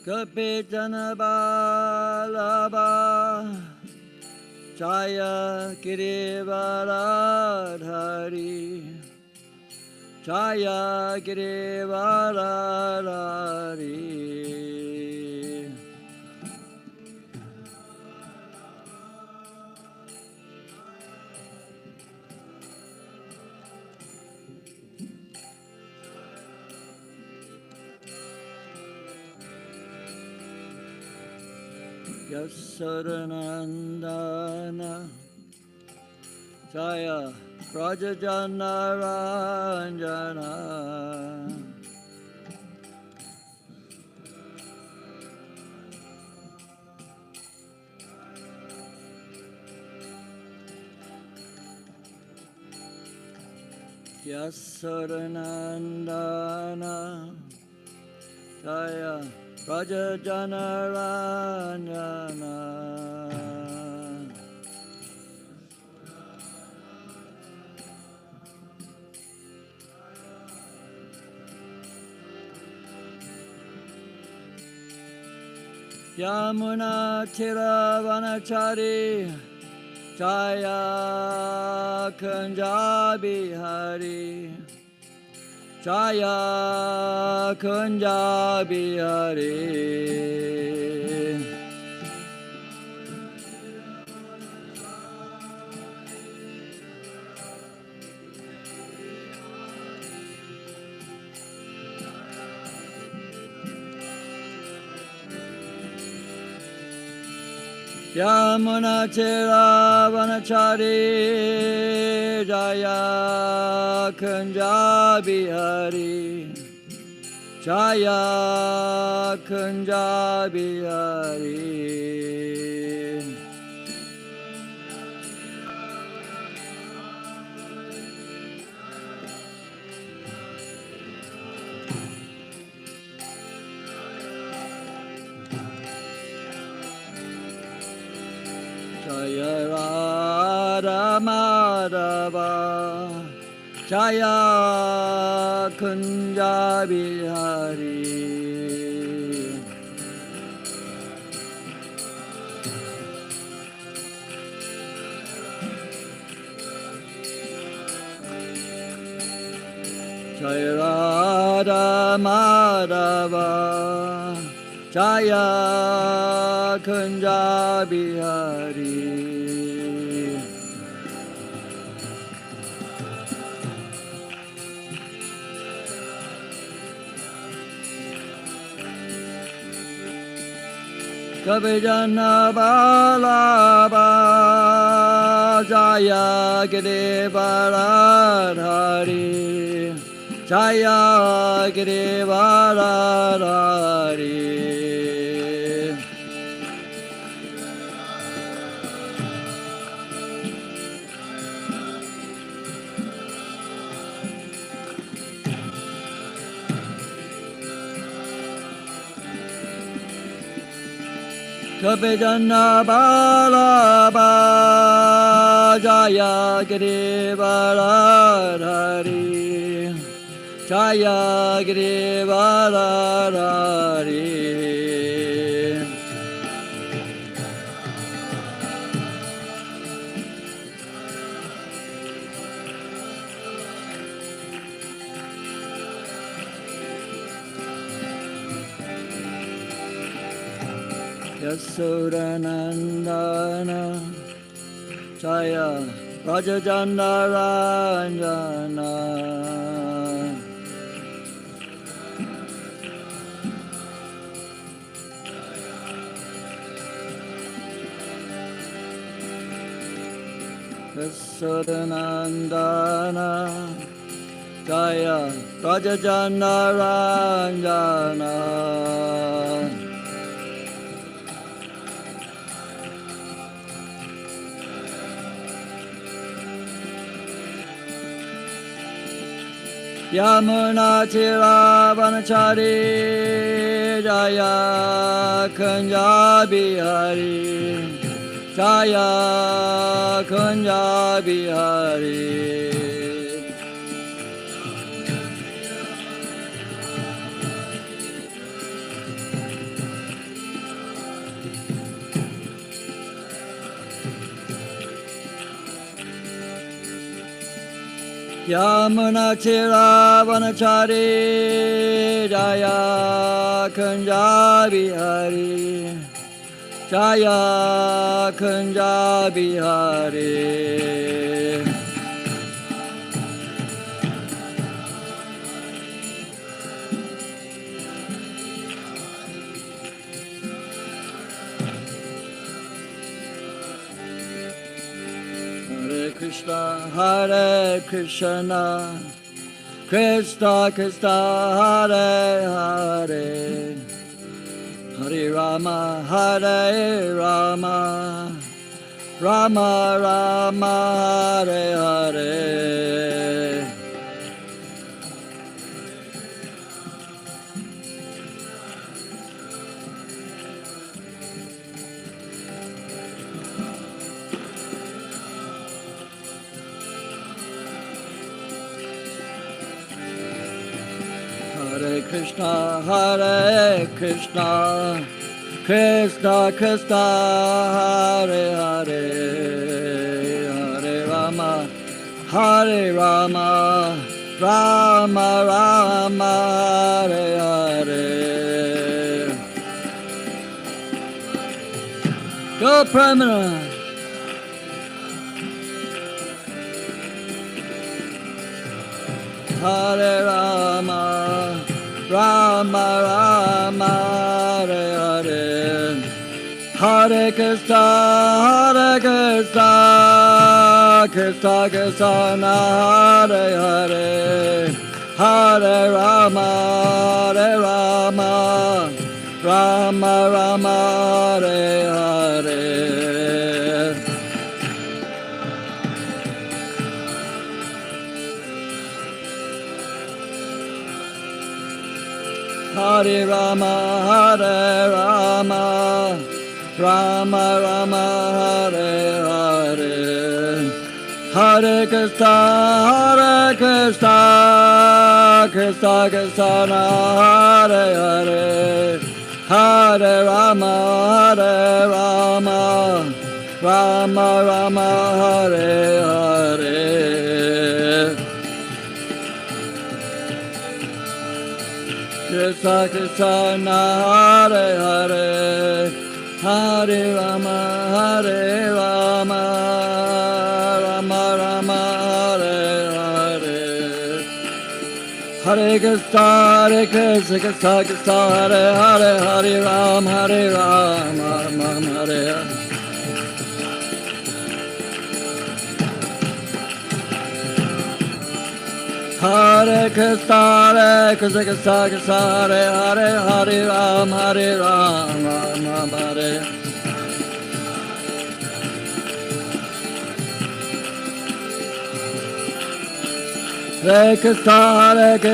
Kapitana Balaba Jaya Girivaradhari Jaya Girivaradhari Yasodanandana Jaya Rajajana Ranjana Yasodanandana Jaya Rajajana Ranjana Yamuna Tiravanachari Jaya Kunjabi Hari Jaya Kunjabi Hari Yamuna Tiravanachari Jaya Kunjabi Hari Jaya Kunjabi Hari Jaya Radha Madhava Jaya Kunjabi Hari Jaya Radha Madhava Jaya Kunjabi Hari Kapijana Balaba Jaya Girivaradhari Jaya Girivaradhari Kapijana Balaba Jaya Girivaradhari Jaya Girivaradhari Yasodanandana Jaya Rajajana Ranjana Yasodanandana Jaya Rajajanaranjana Yamuna Tiravanachari Jaya Kunja Bihari Jaya Kunja Bihari Yamuna Tiravanachari Jaya Kunja Bihari Jaya Kunja Bihari Hare Krishna Krishna Krishna Hare Hare Hare Rama Rama Rama Hare Hare Hare Krishna Krishna Krishna Hare Hare Hare Rama Rama Rama Hare Hare Go Pramana Hare Rama Rama Hare Hare Hare Krishna Krishna Krishna Hare Hare Hare Rama Rama Hare Hare Hare Rama Rama Hare Hare Hare Krishna Krishna Krishna Hare Hare Hare Rama Rama Hare Hare Krishna Krishna Hare Hare Hare Rama Rama Rama Hare Hare Hare Krishna Krishna Krishna Hare Hare Hare Rama Hare Hare Hare Krishna Krishna Hare Hare Rama Hare Hare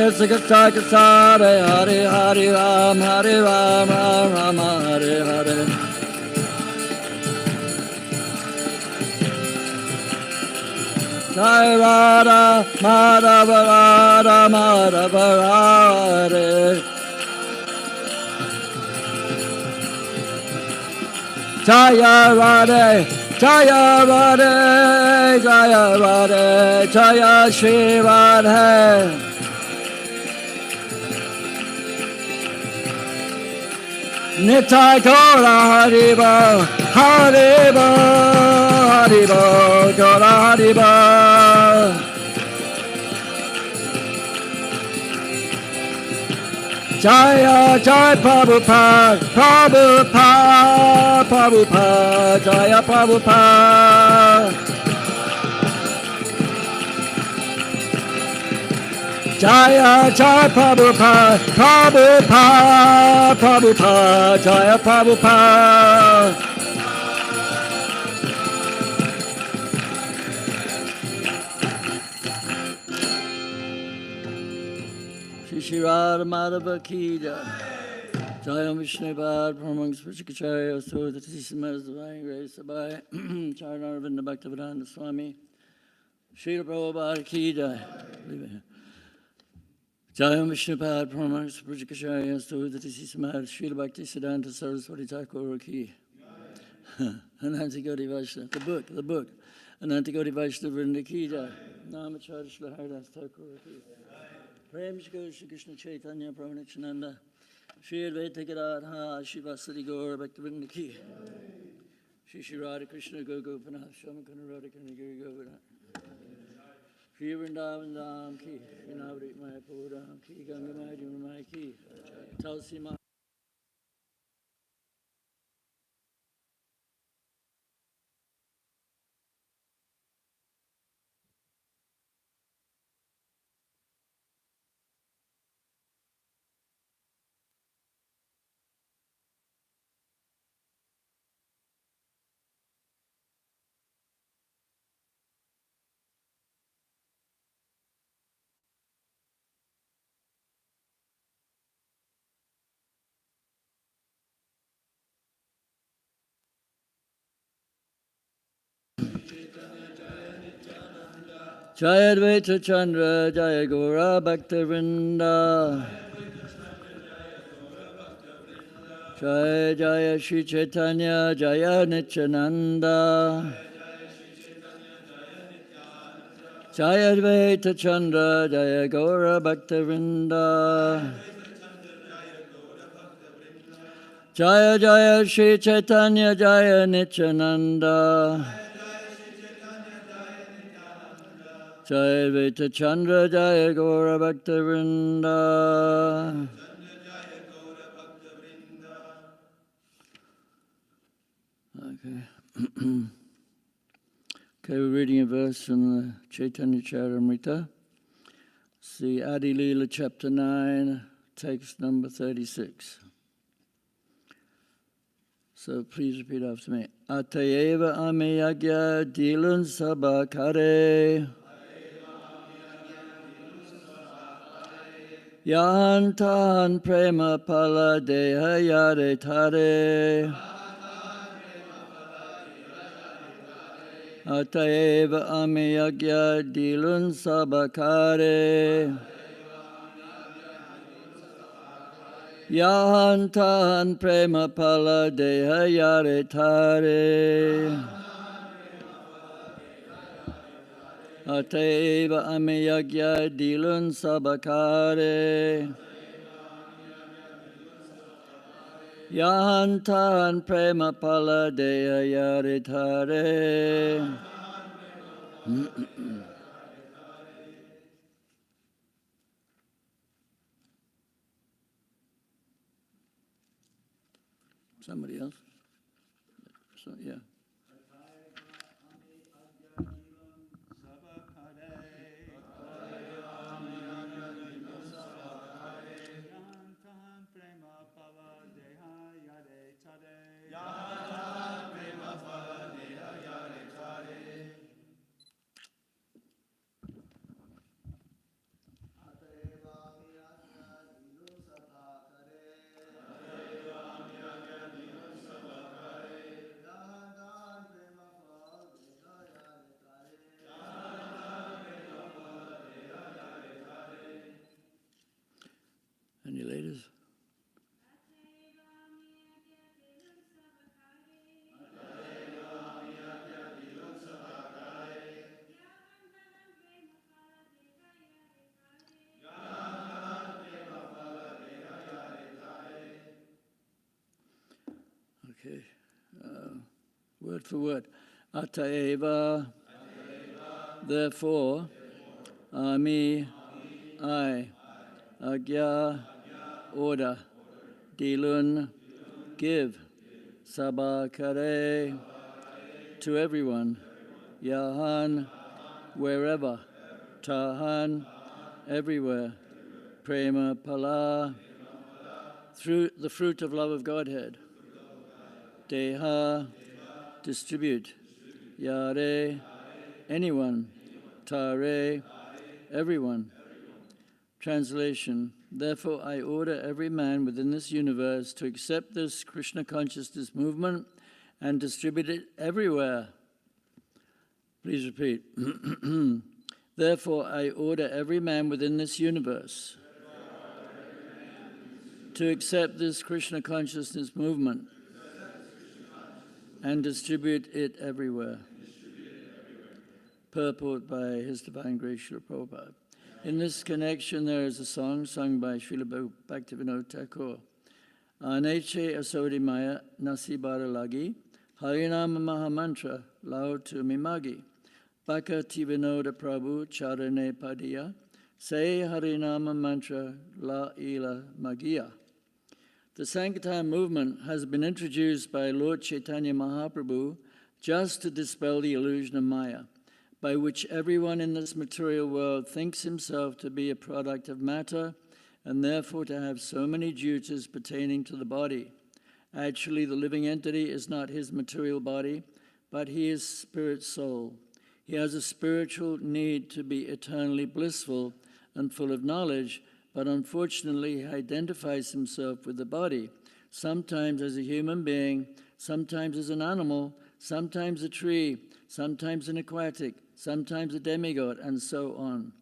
Krishna Krishna Hare Hare Rama Hare Hare Jai Radha Madhava Hare Jaya Radhe Jaya Shri Radhe Nitai Gaura Haribo Gaura Haribo Jaya Prabhupada Jaya Prabhupada Jaya Jaya Prabhupada, Prabhupada, Prabhupada, Jaya Prabhupada. Shri Radha Madhava Ki Jai. Jaya Vishnu Pad, Paramahangsa Pachakacharya, so that he smells divine grace by Charanaravinda Bhaktivedanta Swami. Srila Prabhupada Ki Jai. Jaya Vishnu Pad, Paramahangsa Pachakacharya, so that he smells Srila Bhakti Siddhanta Saraswati Thakur Ki. Ananti Gaudiya Vaishnava, the book. Ananti Gaudiya Vaishnava Vrinda Ki Jai. Namacharya Shri Haridas Thakur Ki. Prem Shri Krishna Chaitanya Prabhu Nityananda. Shri Advaita Gadadha Shri Vasadi Gaura Bhaktivinoda Ki. Shri Radha Krishna Gopinath Shamakana Radha Kanagiri Govardhan. Shri Vrindavan Dham Ki. Shri Navadvip Mayapur Dham Ki. Ganga Maya Jamuna Maya Ki. Tulsi Ma. Jaya Advaita Chandra Jaya Gaura Bhaktivinoda. Jaya Jaya Shri Chaitanya Jaya Nityananda. Jaya Advaita Chandra Jaya Gaura Bhaktivinoda. Jaya Jaya Shri Chaitanya Jaya Nityananda. Jaya Advaita Chandra Jaya Gaura Bhaktivinoda. Okay. Okay, we're reading a verse from the Chaitanya Charitamrita. See Adi-Lila chapter 9, text number 36. So please repeat after me. Atayeva amiyagya dilun sabakare. Yantan prema pala deha yare tare. Atayeva amiyagya dilun sabakare. Yahantan prema pala deha yare tare. Ateva amiyagya dilun sabakare. Yahantan prema pala deha yare tare. Somebody else? So, yeah. Any ladies? Okay, word for word. Ataeva, therefore, ami, I, agya, order, dilun, give, sabakare, to everyone, yahan, wherever, tahan, everywhere. Prema pala, through the fruit of love of Godhead. Deha, distribute. Yare, anyone. Tare, everyone. Translation. Therefore, I order every man within this universe to accept this Krishna consciousness movement and distribute it everywhere. Please repeat. Therefore, I order every man within this universe to accept this Krishna consciousness movement and distribute it everywhere. Purport by His Divine Grace Srila Prabhupada. In this connection, there is a song sung by Srila Bhaktivinoda Thakur. Aneche asodi maya nasibara lagi, harinama mahamantra lao tu mimagi. Bhaka tivinoda Prabhu charane padiya, say harinama mantra la ila magiya. The Sankirtan movement has been introduced by Lord Chaitanya Mahaprabhu just to dispel the illusion of Maya, by which everyone in this material world thinks himself to be a product of matter and therefore to have so many duties pertaining to the body. Actually, the living entity is not his material body, but he is spirit soul. He has a spiritual need to be eternally blissful and full of knowledge, but unfortunately he identifies himself with the body, sometimes as a human being, sometimes as an animal, sometimes a tree, sometimes an aquatic, sometimes a demigod, and so on.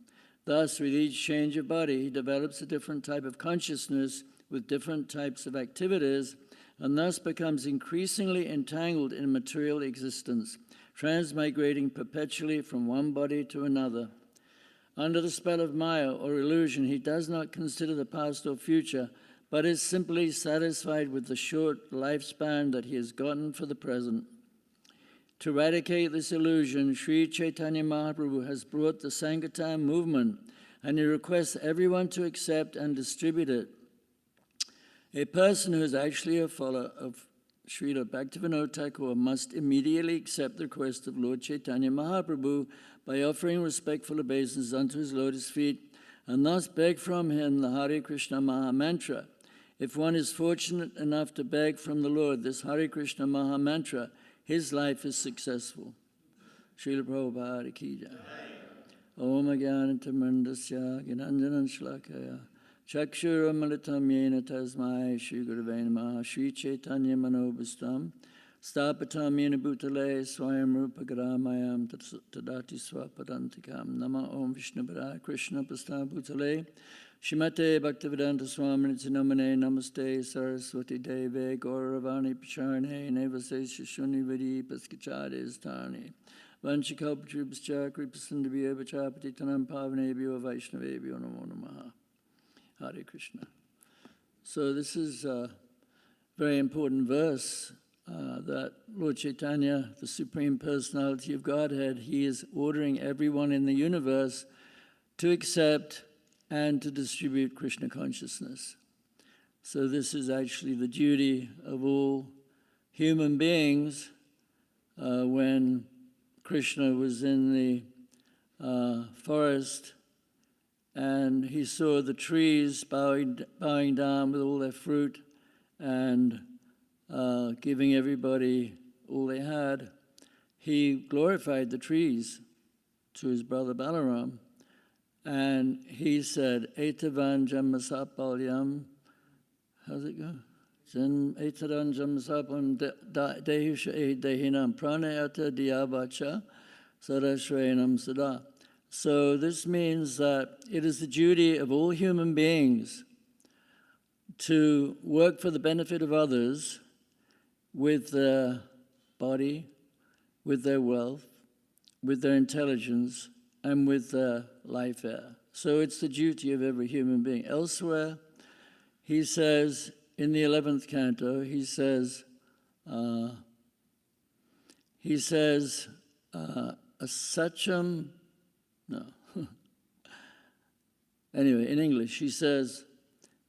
Thus, with each change of body, he develops a different type of consciousness with different types of activities, and thus becomes increasingly entangled in material existence, transmigrating perpetually from one body to another. Under the spell of Maya or illusion, he does not consider the past or future, but is simply satisfied with the short lifespan that he has gotten for the present. To eradicate this illusion, Sri Chaitanya Mahaprabhu has brought the Sankirtan movement, and he requests everyone to accept and distribute it. A person who is actually a follower of Srila Bhaktivinoda Thakur must immediately accept the request of Lord Chaitanya Mahaprabhu by offering respectful obeisance unto his lotus feet, and thus beg from him the Hare Krishna Maha Mantra. If one is fortunate enough to beg from the Lord this Hare Krishna Maha Mantra, his life is successful. Srila Prabhupada ki jai. Om Ajnanatamandasya Gnanjanan Shlakaya Chakshura Malitam Yena Tasmai Shri Gurave Namaha Shri Chaitanya Manobhustam Stapatam Yena Bhutale Swayam Rupa Garamayam Tadati Swapadantikam Nama Om Vishnupara Krishna Pasta Bhutale Shrimate Bhaktivedanta Swami Namane Namaste Saraswati Deve Gauravani Pacharne Nevase Shishuni Vidi Paskachades Tarni Vanchikalpatrubhascha Kripasundabhya Vachapati Tanam Pavanebhyo Vaishnavebhyo Namo Namaha. Hare Krishna. So this is a very important verse that Lord Chaitanya, the Supreme Personality of Godhead, he is ordering everyone in the universe to accept and to distribute Krishna consciousness. So this is actually the duty of all human beings. When Krishna was in the forest and he saw the trees bowing down with all their fruit and giving everybody all they had, he glorified the trees to his brother Balaram. And he said, Etavan Jamasapalyam, how's it go? Etavan Jamasapalyam Dehusha Dehinam Pranayata Diyavacha Sarashwayanam Sada. So this means that it is the duty of all human beings to work for the benefit of others with their body, with their wealth, with their intelligence, and with their life air. So it's the duty of every human being. Elsewhere, he says, in the 11th canto, he says, Asacham, no. Anyway, in English, he says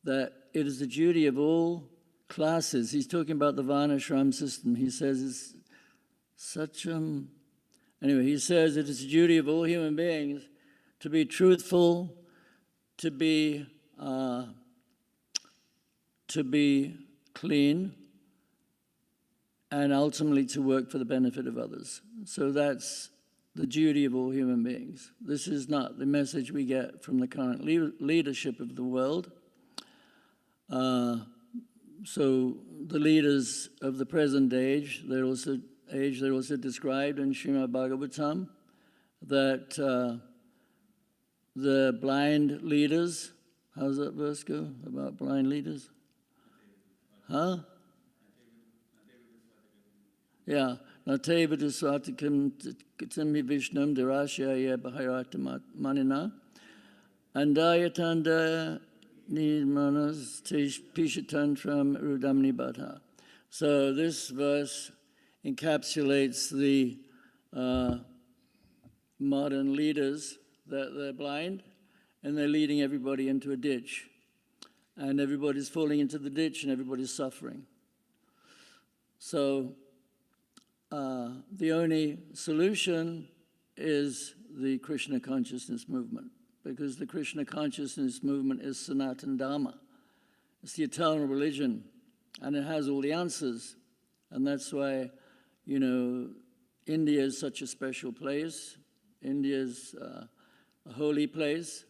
that it is the duty of all classes. He's talking about the Varnashram system. He says it's Sacham. Anyway, he says it is the duty of all human beings to be truthful, to be clean, and ultimately to work for the benefit of others. So that's the duty of all human beings. This is not the message we get from the current leadership of the world. So the leaders of the present age, they're also described in Srimad Bhagavatam, that the blind leaders, how does that verse go about blind leaders? Huh? Yeah. Nateva Dusvatikam Katami Vishnam Dirashaya Bhairata Manina Andayatanda Nirmanas Pishatantram Rudamni Bhatha. So this verse encapsulates the modern leaders, that they're blind and they're leading everybody into a ditch. And everybody's falling into the ditch and everybody's suffering. So the only solution is the Krishna consciousness movement, because the Krishna consciousness movement is Sanatana Dharma. It's the eternal religion, and it has all the answers. And that's why, you know, India is such a special place. India's a holy place,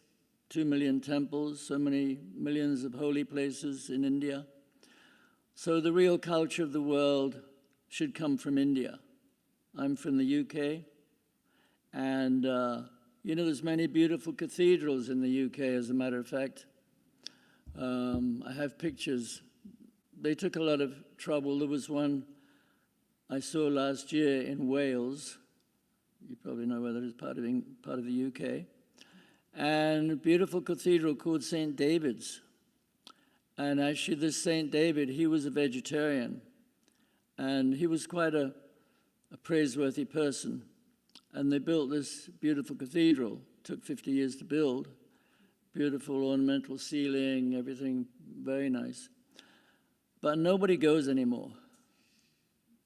2 million temples, so many millions of holy places in India. So the real culture of the world should come from India. I'm from the UK, and you know, there's many beautiful cathedrals in the UK, as a matter of fact. I have pictures. They took a lot of trouble. There was one I saw last year in Wales. You probably know where that is, part of the UK. And a beautiful cathedral called St. David's. And actually this St. David, he was a vegetarian. And he was quite a praiseworthy person. And they built this beautiful cathedral. It took 50 years to build. Beautiful ornamental ceiling, everything very nice. But nobody goes anymore.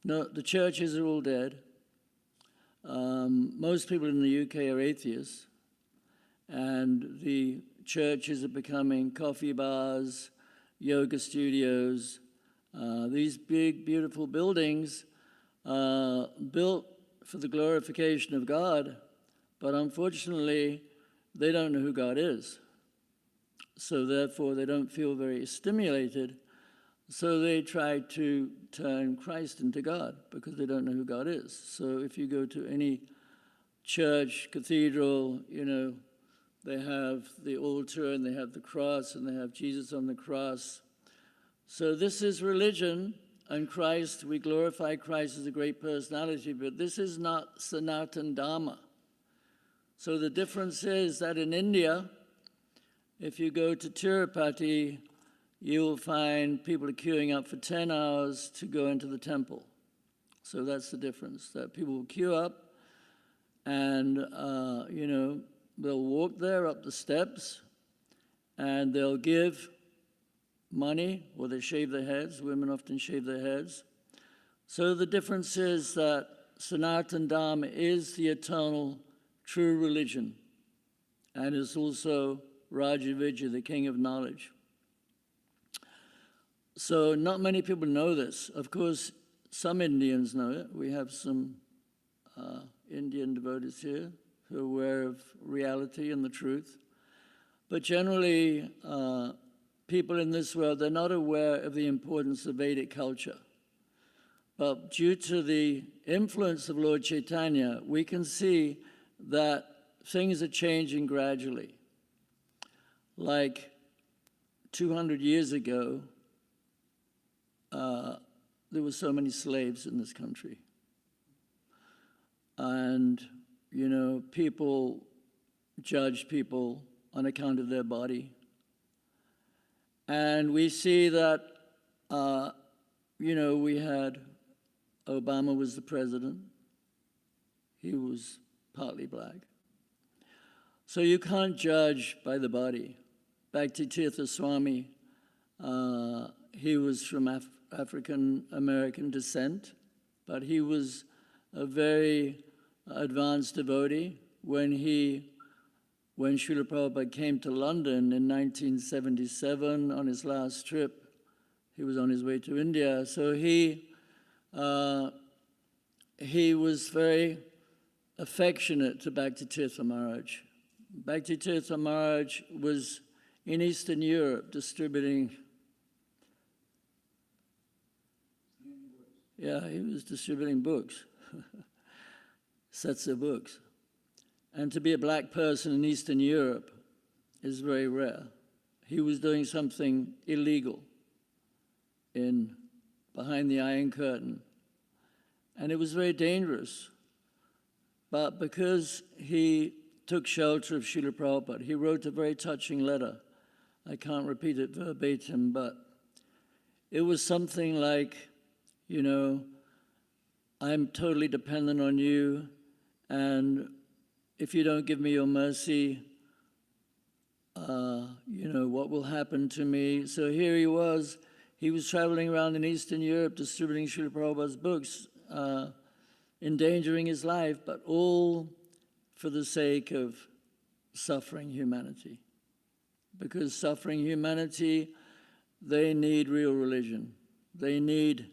No, the churches are all dead. Most people in the UK are atheists. And the churches are becoming coffee bars, yoga studios, these big, beautiful buildings built for the glorification of God, but unfortunately, they don't know who God is. So therefore, they don't feel very stimulated. So they try to turn Christ into God because they don't know who God is. So if you go to any church, cathedral, you know, they have the altar and they have the cross and they have Jesus on the cross. So this is religion, and Christ, we glorify Christ as a great personality, but this is not Sanatana Dharma. So the difference is that in India, if you go to Tirupati, you'll find people are queuing up for 10 hours to go into the temple. So that's the difference, that people will queue up and, you know, they'll walk there up the steps and they'll give money, or they shave their heads. Women often shave their heads. So the difference is that Sanatana Dharma is the eternal true religion, and is also Rajavijja, the king of knowledge. So not many people know this. Of course, some Indians know it. We have some Indian devotees here who are aware of reality and the truth. But generally, people in this world, they're not aware of the importance of Vedic culture. But due to the influence of Lord Chaitanya, we can see that things are changing gradually. Like 200 years ago, there were so many slaves in this country. And, you know, people judged people on account of their body. And we see that, you know, we had Obama was the president. He was partly black. So you can't judge by the body. Bhakti Tirtha Swami, he was from African-American descent, but he was a very advanced devotee. When when Srila Prabhupada came to London in 1977 on his last trip, he was on his way to India. So he was very affectionate to Bhakti Tirtha Maharaj. Bhakti Tirtha Maharaj was in Eastern Europe distributing. Yeah, he was distributing books, sets of books. And to be a black person in Eastern Europe is very rare. He was doing something illegal behind the Iron Curtain. And it was very dangerous. But because he took shelter of Srila Prabhupada, he wrote a very touching letter. I can't repeat it verbatim, but it was something like, you know, I'm totally dependent on you, and if you don't give me your mercy, you know, what will happen to me? So here he was traveling around in Eastern Europe distributing Srila Prabhupada's books, endangering his life, but all for the sake of suffering humanity. Because suffering humanity, they need real religion. They need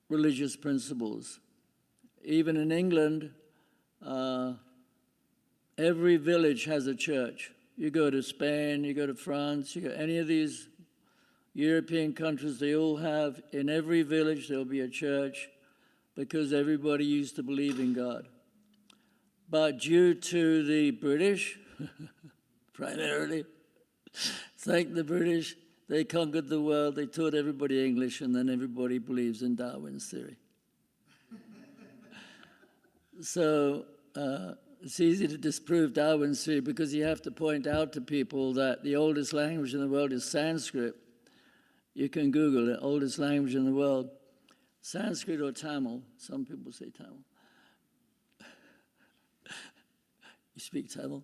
religious principles. Even in England, every village has a church. You go to Spain, you go to France, you go any of these European countries, they all have, in every village there'll be a church because everybody used to believe in God. But due to the British, primarily, it's like the British, they conquered the world, they taught everybody English, and then everybody believes in Darwin's theory. So it's easy to disprove Darwin's theory because you have to point out to people that the oldest language in the world is Sanskrit. You can Google it, oldest language in the world. Sanskrit or Tamil, some people say Tamil. You speak Tamil?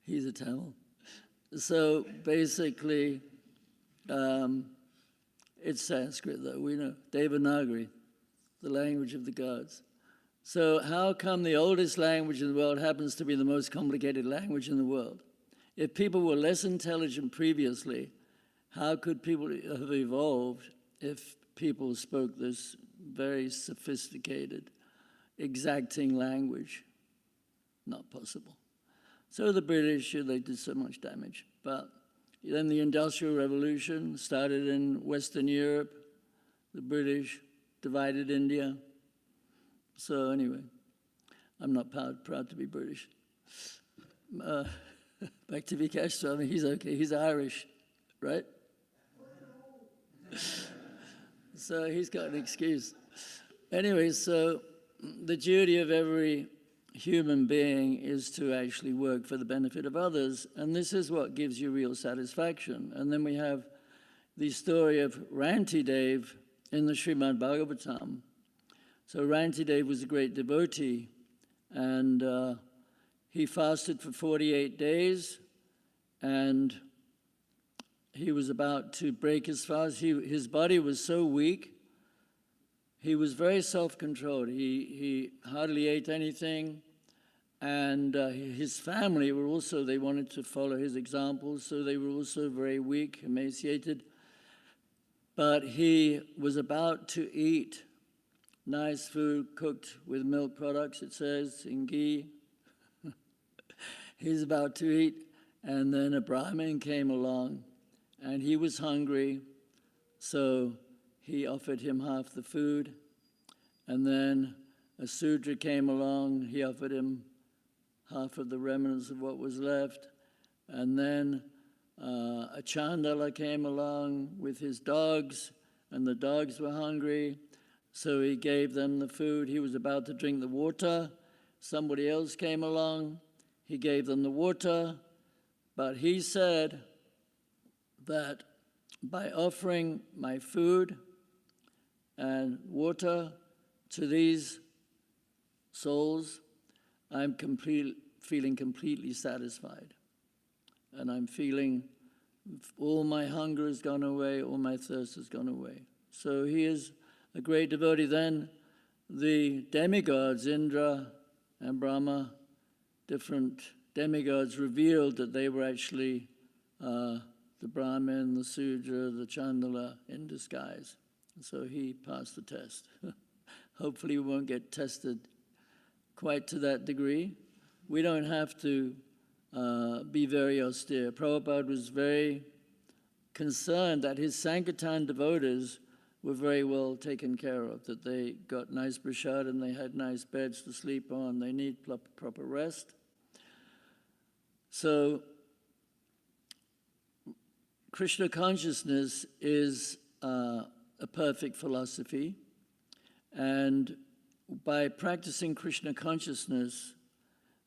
He's a Tamil. So basically, it's Sanskrit though, we know. Devanagari, the language of the gods. So how come the oldest language in the world happens to be the most complicated language in the world? If people were less intelligent previously, how could people have evolved if people spoke this very sophisticated, exacting language? Not possible. So the British, they did so much damage. But then the Industrial Revolution started in Western Europe. The British divided India. So anyway, I'm not proud to be British. Back to Vikash Swami, he's okay. He's Irish, right? So he's got an excuse. Anyway, so the duty of every human being is to actually work for the benefit of others, and this is what gives you real satisfaction. And then we have the story of Rantidev in the Srimad Bhagavatam. So Rantidev was a great devotee, and he fasted for 48 days, and he was about to break his fast. His body was so weak. He was very self-controlled. He hardly ate anything, and his family were also, they wanted to follow his example, so they were also very weak, emaciated. But he was about to eat nice food cooked with milk products, it says, in ghee. He's about to eat, and then a Brahmin came along, and he was hungry, so he offered him half the food. And then a Sudra came along, he offered him half of the remnants of what was left. And then a Chandala came along with his dogs, and the dogs were hungry, so he gave them the food. He was about to drink the water. Somebody else came along, he gave them the water, but he said that by offering my food and water to these souls, I'm feeling completely satisfied. And I'm feeling all my hunger has gone away, all my thirst has gone away. So he is a great devotee. Then the demigods, Indra and Brahma, different demigods revealed that they were actually the Brahmin, the Sudra, the Chandala in disguise. So he passed the test. Hopefully we won't get tested quite to that degree. We don't have to be very austere. Prabhupada was very concerned that his Sankirtan devotees were very well taken care of, that they got nice prasad and they had nice beds to sleep on. They need proper rest. So Krishna consciousness is a perfect philosophy, and by practicing Krishna consciousness,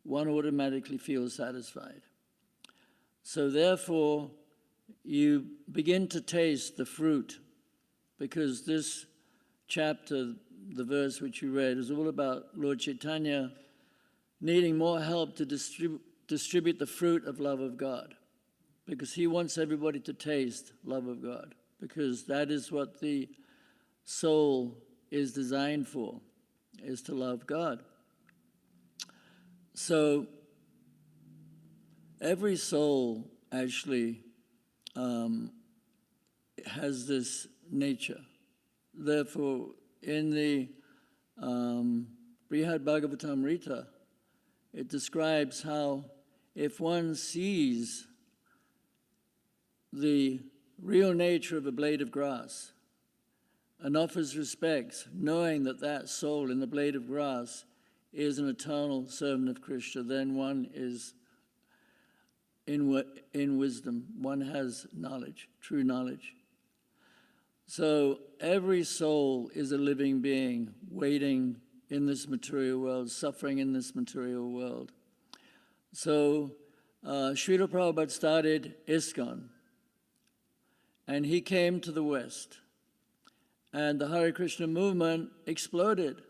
one automatically feels satisfied. So therefore, you begin to taste the fruit, because this chapter, the verse which you read, is all about Lord Chaitanya needing more help to distribute the fruit of love of God, because he wants everybody to taste love of God, because that is what the soul is designed for, is to love God. So every soul actually has this nature. Therefore, in the Brihad Bhagavatamrita, it describes how if one sees the real nature of a blade of grass and offers respects, knowing that that soul in the blade of grass is an eternal servant of Krishna, then one is in wisdom. One has knowledge, true knowledge. So every soul is a living being waiting in this material world, suffering in this material world. So Srila Prabhupada started ISKCON, and he came to the West, and the Hare Krishna movement exploded.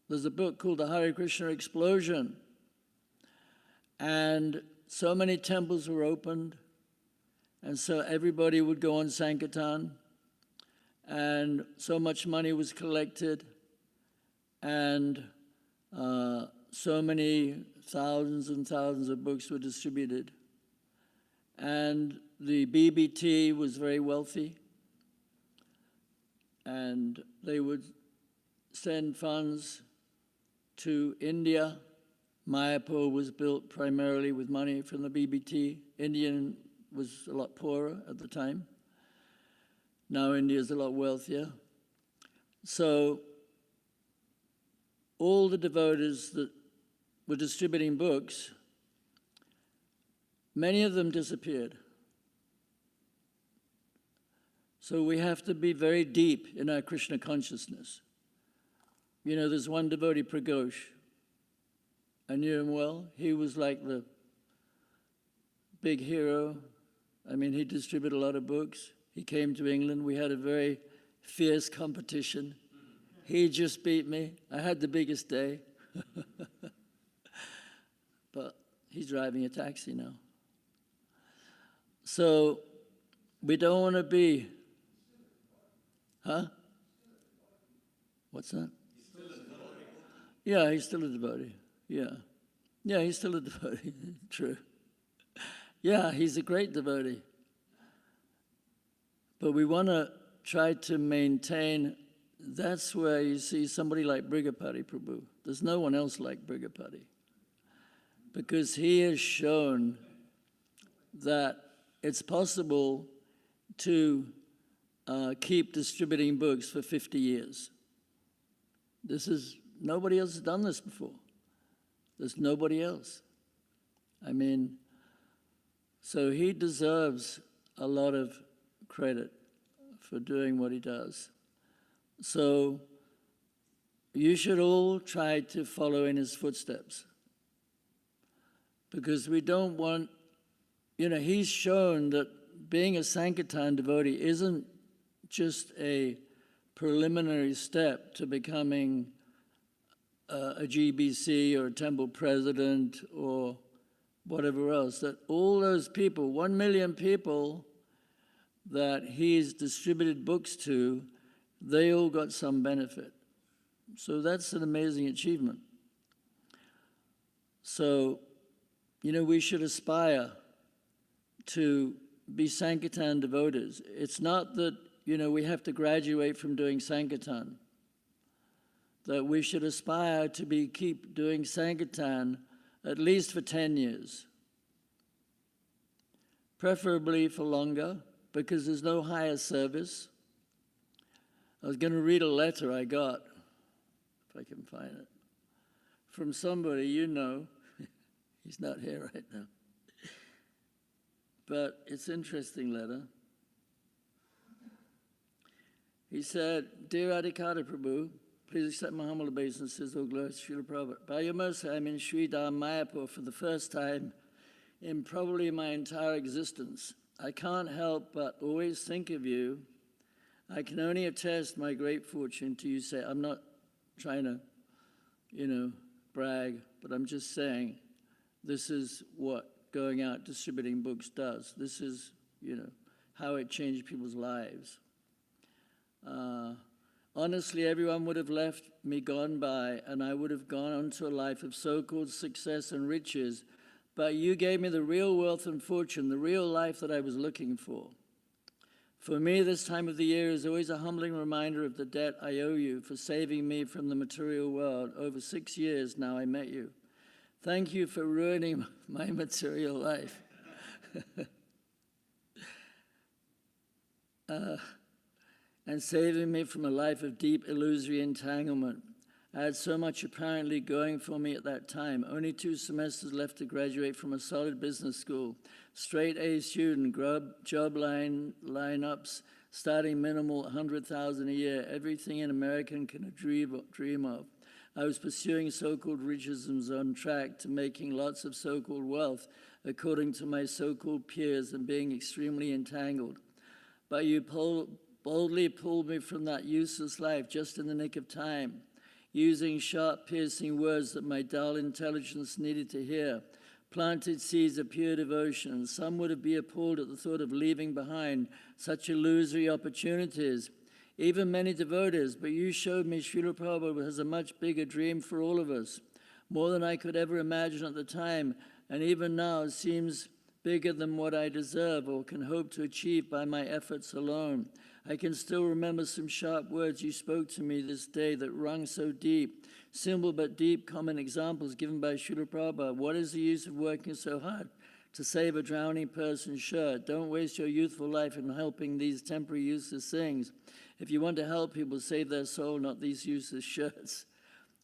There's a book called The Hare Krishna Explosion, and so many temples were opened, and so everybody would go on Sankirtan, and so much money was collected, and so many thousands and thousands of books were distributed. And the BBT was very wealthy, and they would send funds to India. Mayapur was built primarily with money from the BBT. India was a lot poorer at the time. Now India is a lot wealthier. So all the devotees that were distributing books, many of them disappeared. So we have to be very deep in our Krishna consciousness. You know, there's one devotee, Praghosh. I knew him well. He was like the big hero. I mean, he distributed a lot of books. He came to England. We had a very fierce competition. He just beat me. I had the biggest day. But he's driving a taxi now. So we don't want to be, huh? What's that? Yeah, he's still a devotee. Yeah. Yeah, he's still a devotee. True. Yeah, he's a great devotee. But we want to try to maintain, that's where you see somebody like Brigapati Prabhu. There's no one else like Brigapati, because he has shown that it's possible to keep distributing books for 50 years. Nobody else has done this before. There's nobody else. I mean, so he deserves a lot of credit for doing what he does. So you should all try to follow in his footsteps, because we don't want, he's shown that being a Sankirtan devotee isn't just a preliminary step to becoming a GBC or a temple president or whatever else, that all those people, 1 million people that he's distributed books to, they all got some benefit. So that's an amazing achievement. So we should aspire to be Sankirtan devotees. It's not that, we have to graduate from doing Sankirtan. That we should aspire to keep doing Sankirtan at least for 10 years. Preferably for longer, because there's no higher service. I was going to read a letter I got, if I can find it, from somebody he's not here right now. But it's an interesting letter. He said, "Dear Adi-Lila Prabhu, please accept my humble obeisances, O glorious Srila Prabhupada. By your mercy, I'm in Sri Dham Mayapur for the first time in probably my entire existence. I can't help but always think of you. I can only attest my great fortune to you." Say, I'm not trying to, brag, but I'm just saying this is what going out distributing books does. This is, how it changed people's lives. Honestly, everyone would have left me gone by, and I would have gone on to a life of so-called success and riches, but you gave me the real wealth and fortune, the real life that I was looking for. For me, this time of the year is always a humbling reminder of the debt I owe you for saving me from the material world. Over 6 years now I met you. Thank you for ruining my material life. And saving me from a life of deep illusory entanglement. I had so much apparently going for me at that time. Only 2 semesters left to graduate from a solid business school. Straight A student, job lineups, starting minimal 100,000 a year. Everything an American can dream of. I was pursuing so-called riches and was on track to making lots of so-called wealth, according to my so-called peers, and being extremely entangled. But you boldly pulled me from that useless life just in the nick of time, using sharp, piercing words that my dull intelligence needed to hear, planted seeds of pure devotion. Some would be appalled at the thought of leaving behind such illusory opportunities, even many devotees, but you showed me Srila Prabhupada has a much bigger dream for all of us, more than I could ever imagine at the time, and even now it seems bigger than what I deserve or can hope to achieve by my efforts alone. I can still remember some sharp words you spoke to me this day that rung so deep. Simple but deep common examples given by Srila Prabhupada. What is the use of working so hard to save a drowning person's shirt? Don't waste your youthful life in helping these temporary useless things. If you want to help people save their soul, not these useless shirts.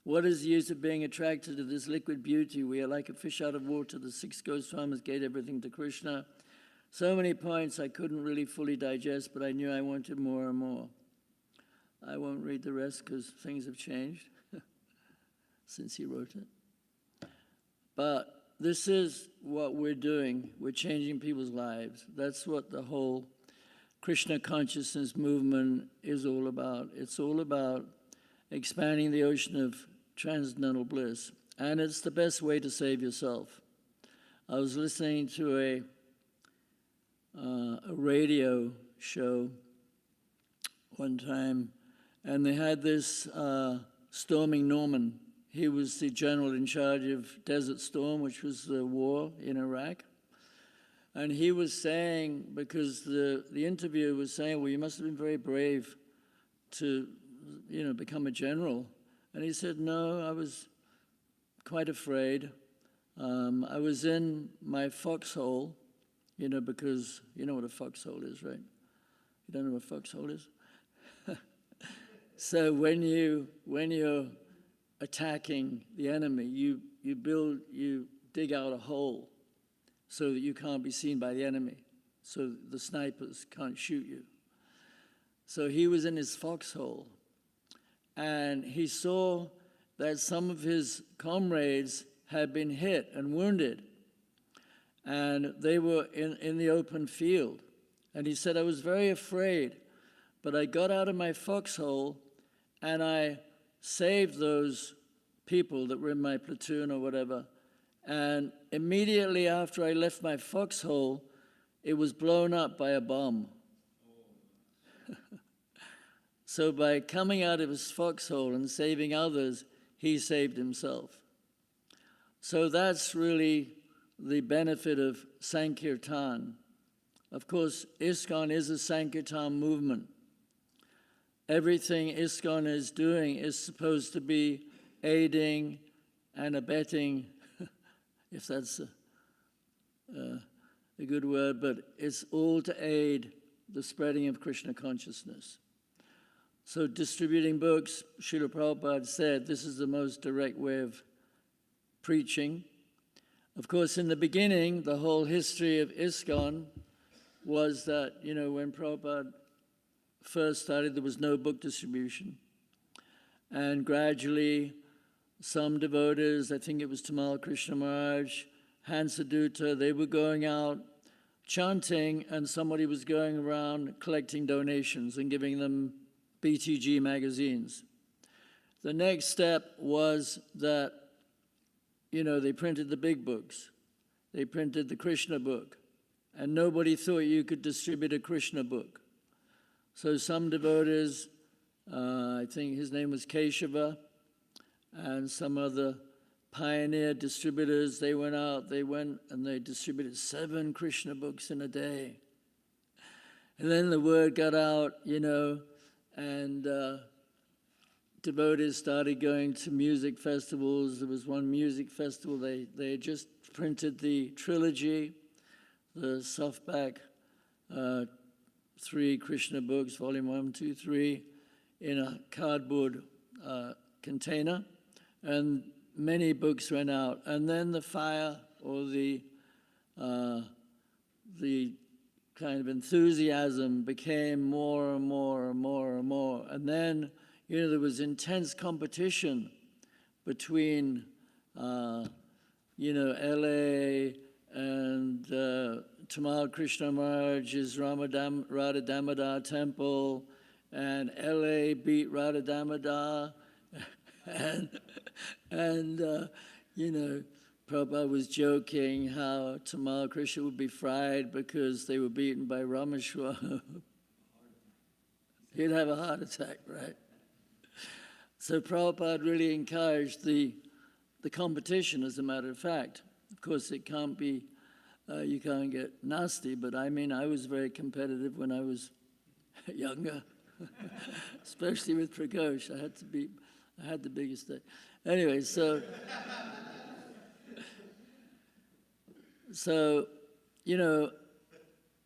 What is the use of being attracted to this liquid beauty? We are like a fish out of water. The 6 Goswamis gave everything to Krishna. So many points I couldn't really fully digest, but I knew I wanted more and more. I won't read the rest because things have changed since he wrote it. But this is what we're doing. We're changing people's lives. That's what the whole Krishna consciousness movement is all about. It's all about expanding the ocean of transcendental bliss. And it's the best way to save yourself. I was listening to a radio show one time, and they had this Storming Norman. He was the general in charge of Desert Storm, which was the war in Iraq. And he was saying, because the interviewer was saying, well, you must have been very brave to, become a general. And he said, no, I was quite afraid. I was in my foxhole, because you know what a foxhole is, right? You don't know what a foxhole is? So when you're attacking the enemy, you dig out a hole so that you can't be seen by the enemy, so the snipers can't shoot you. So he was in his foxhole, and he saw that some of his comrades had been hit and wounded, and they were in the open field. And he said, I was very afraid, but I got out of my foxhole and I saved those people that were in my platoon or whatever. And immediately after I left my foxhole, it was blown up by a bomb. So by coming out of his foxhole and saving others, he saved himself. So that's really the benefit of Sankirtan. Of course, ISKCON is a Sankirtan movement. Everything ISKCON is doing is supposed to be aiding and abetting, if that's a good word, but it's all to aid the spreading of Krishna consciousness. So distributing books, Srila Prabhupada said, this is the most direct way of preaching. Of course, in the beginning, the whole history of ISKCON was that, when Prabhupada first started, there was no book distribution. And gradually, some devotees, I think it was Tamal Krishna Maharaj, Hansadutta, they were going out chanting, and somebody was going around collecting donations and giving them BTG magazines. The next step was that, they printed the big books. They printed the Krishna book, and nobody thought you could distribute a Krishna book. So some devotees, I think his name was Keshava, and some other pioneer distributors, they went and they distributed 7 Krishna books in a day. And then the word got out, and devotees started going to music festivals. There was one music festival, they just printed the trilogy, the softback 3 Krishna books, volume 1, 2, 3, in a cardboard container, and many books went out. And then the fire, or the kind of enthusiasm became more and more and more and more. And then, there was intense competition between, LA and Tamal Krishna Maharaj's Radha Damodar temple, and LA beat Radha Damodar, and Prabhupada was joking how Tamal Krishna would be fried because they were beaten by Rameshwar. He'd have a heart attack, right? So Prabhupada really encouraged the competition, as a matter of fact. Of course, it can't be, you can't get nasty, but I was very competitive when I was younger, especially with Prakosh. I had the biggest day. Anyway, so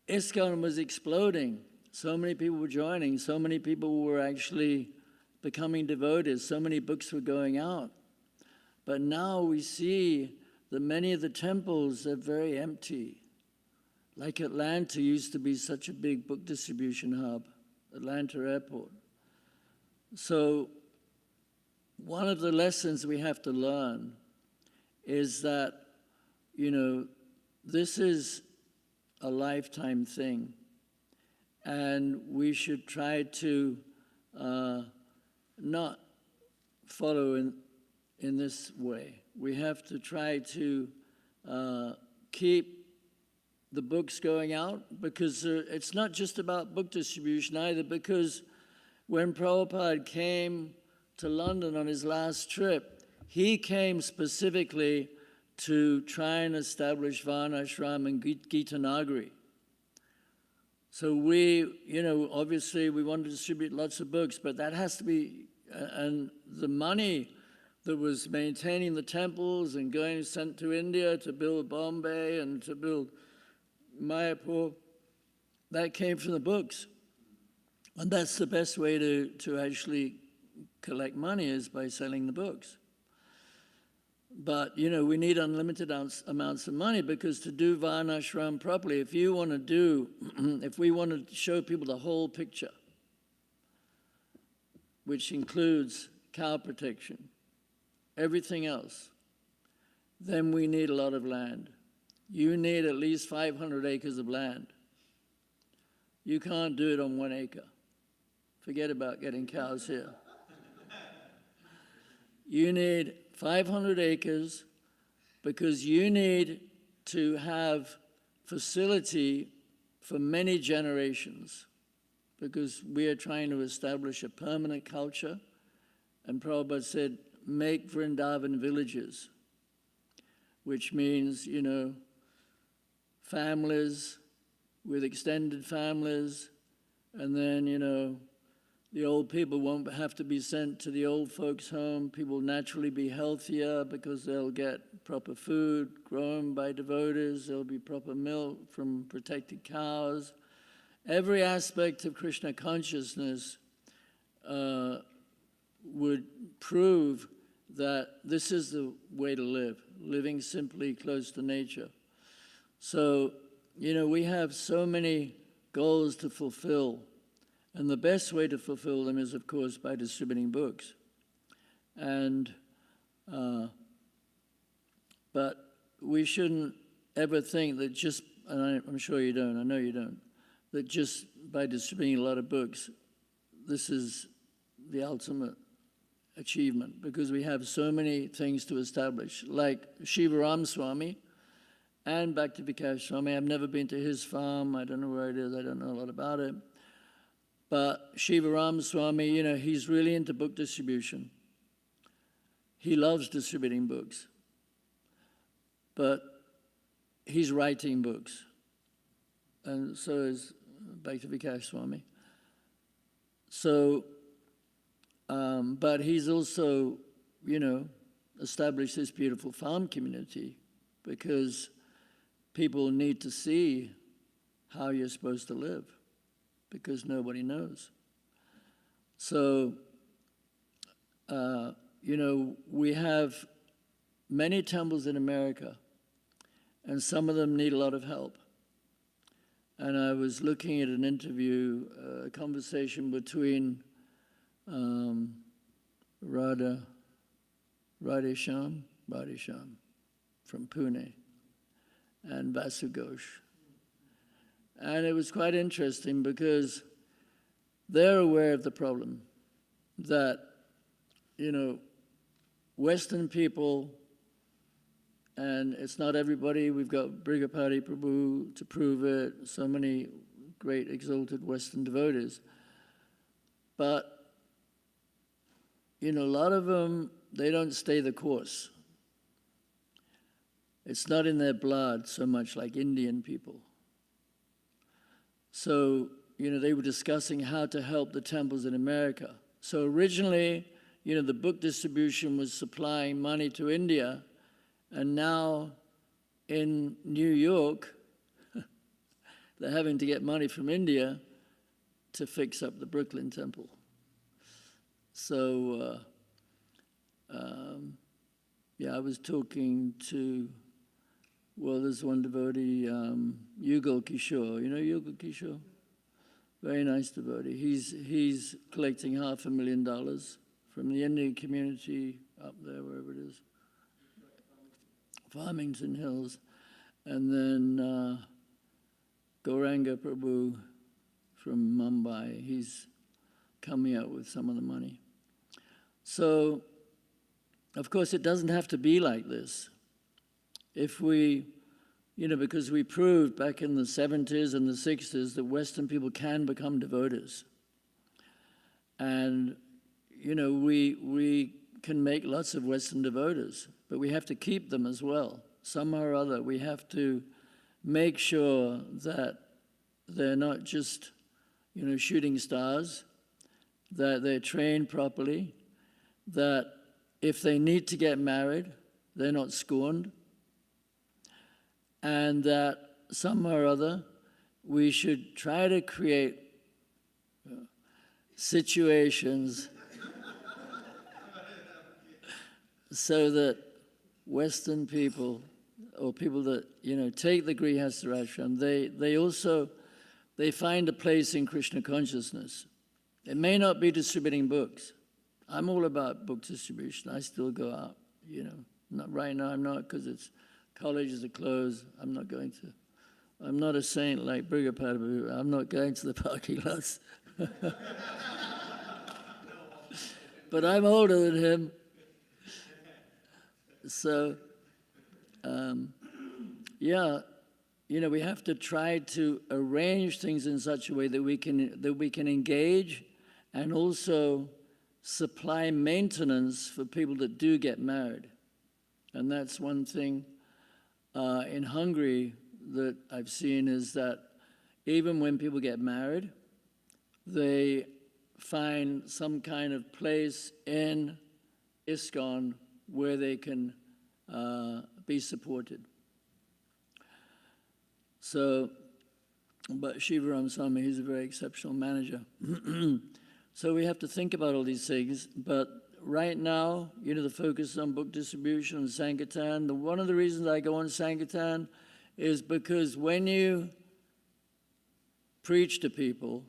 ISKCON was exploding. So many people were joining. So many people were actually becoming devotees. So many books were going out. But now we see that many of the temples are very empty. Like Atlanta used to be such a big book distribution hub, Atlanta Airport. So one of the lessons we have to learn is that, this is a lifetime thing, and we should try to not follow in this way. We have to try to keep the books going out, because it's not just about book distribution either, because when Prabhupada came to London on his last trip, he came specifically to try and establish Varnashram and Gita Nagari. So we, obviously we want to distribute lots of books, but that has to be, and the money that was maintaining the temples and going sent to India to build Bombay and to build Mayapur, that came from the books. And that's the best way to actually collect money, is by selling the books. But, we need unlimited amounts of money, because to do Varnashram properly, if we want to show people the whole picture, which includes cow protection, everything else, then we need a lot of land. You need at least 500 acres of land. You can't do it on 1 acre. Forget about getting cows here. You need 500 acres, because you need to have facility for many generations, because we are trying to establish a permanent culture. And Prabhupada said, make Vrindavan villages, which means, families with extended families, and then, the old people won't have to be sent to the old folks' home. People will naturally be healthier because they'll get proper food grown by devotees. There'll be proper milk from protected cows. Every aspect of Krishna consciousness would prove that this is the way to live, living simply close to nature. So, we have so many goals to fulfill. And the best way to fulfill them is, of course, by distributing books. But we shouldn't ever think that just, and I'm sure you don't, I know you don't, that just by distributing a lot of books, this is the ultimate achievement, because we have so many things to establish. Like Shiva Ram Swami and Bhakti Vikas Swami. I've never been to his farm. I don't know where it is. I don't know a lot about it. But Shiva Ram Swami, he's really into book distribution. He loves distributing books. But he's writing books. And so is Bhakti Vikas Swami. So, but he's also, established this beautiful farm community, because people need to see how you're supposed to live, because nobody knows. So, we have many temples in America, and some of them need a lot of help. And I was looking at an interview, a conversation between Radhesham from Pune and Vasu Ghosh. And it was quite interesting, because they're aware of the problem that, Western people, and it's not everybody, we've got Brigapati Prabhu to prove it, so many great exalted Western devotees. But, a lot of them, they don't stay the course. It's not in their blood so much like Indian people. So, they were discussing how to help the temples in America. So originally, the book distribution was supplying money to India, and now in New York, they're having to get money from India to fix up the Brooklyn temple. So, I was talking to, there's one devotee, Yugal Kishore. You know Yugal Kishore? Very nice devotee. He's collecting $500,000 from the Indian community up there, wherever it is, Farmington Hills. And then Gauranga Prabhu from Mumbai, he's coming out with some of the money. So, of course, it doesn't have to be like this. If we, because we proved back in the 70s and the 60s that Western people can become devotees. And, we can make lots of Western devotees, but we have to keep them as well. Somehow or other, we have to make sure that they're not just, shooting stars, that they're trained properly, that if they need to get married, they're not scorned, and that somehow or other we should try to create situations so that Western people, or people that, take the Grihastha ashram, they find a place in Krishna consciousness. It may not be distributing books. I'm all about book distribution. I still go out, Not right now, I'm not, because colleges are closed. I'm not going to. I'm not a saint like Brigapati. I'm not going to the parking lots. But I'm older than him. So, we have to try to arrange things in such a way that we can engage and also supply maintenance for people that do get married. And that's one thing in Hungary that I've seen is that even when people get married, they find some kind of place in ISKCON where they can be supported. So, but Shivaram Swami, he's a very exceptional manager. So we have to think about all these things, but right now, the focus is on book distribution and Sankirtan. One of the reasons I go on Sankirtan is because when you preach to people,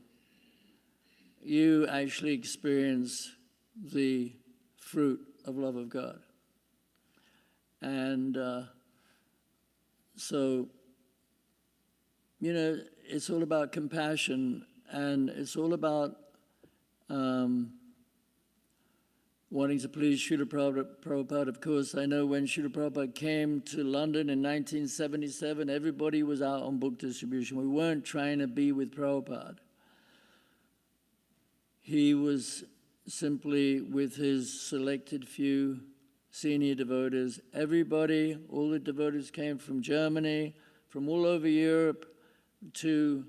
you actually experience the fruit of love of God. And so, it's all about compassion, and it's all about wanting to please Srila Prabhupada. Of course, I know when Srila Prabhupada came to London in 1977, everybody was out on book distribution. We weren't trying to be with Prabhupada. He was simply with his selected few senior devotees. Everybody, all the devotees came from Germany, from all over Europe to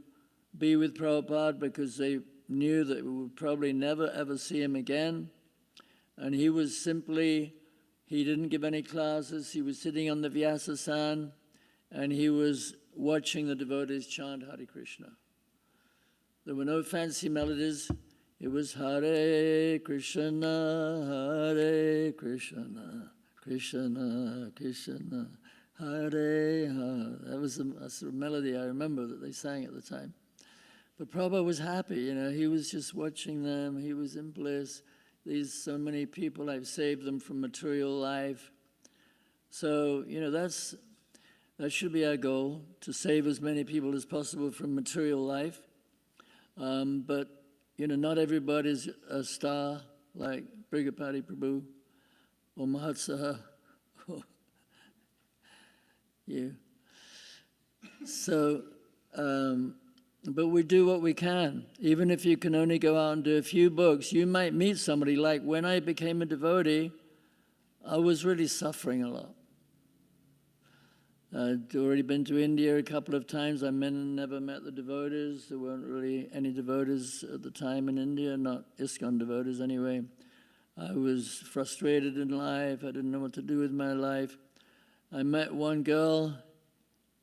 be with Prabhupada because they knew that we would probably never ever see him again. And he was simply, he didn't give any classes. He was sitting on the Vyasasan and he was watching the devotees chant Hare Krishna. There were no fancy melodies. It was Hare Krishna, Hare Krishna, Krishna, Krishna, Hare Hare. That was a sort of melody I remember that they sang at the time. But Prabhupada was happy, he was just watching them. He was in bliss. So many people, I've saved them from material life. So, that should be our goal, to save as many people as possible from material life. But, not everybody's a star like Brigapati Prabhu or Mahatsaha or you. So, but we do what we can. Even if you can only go out and do a few books, you might meet somebody. Like when I became a devotee, I was really suffering a lot. I'd already been to India a couple of times. I never met the devotees. There weren't really any devotees at the time in India, not ISKCON devotees anyway. I was frustrated in life. I didn't know what to do with my life. I met one girl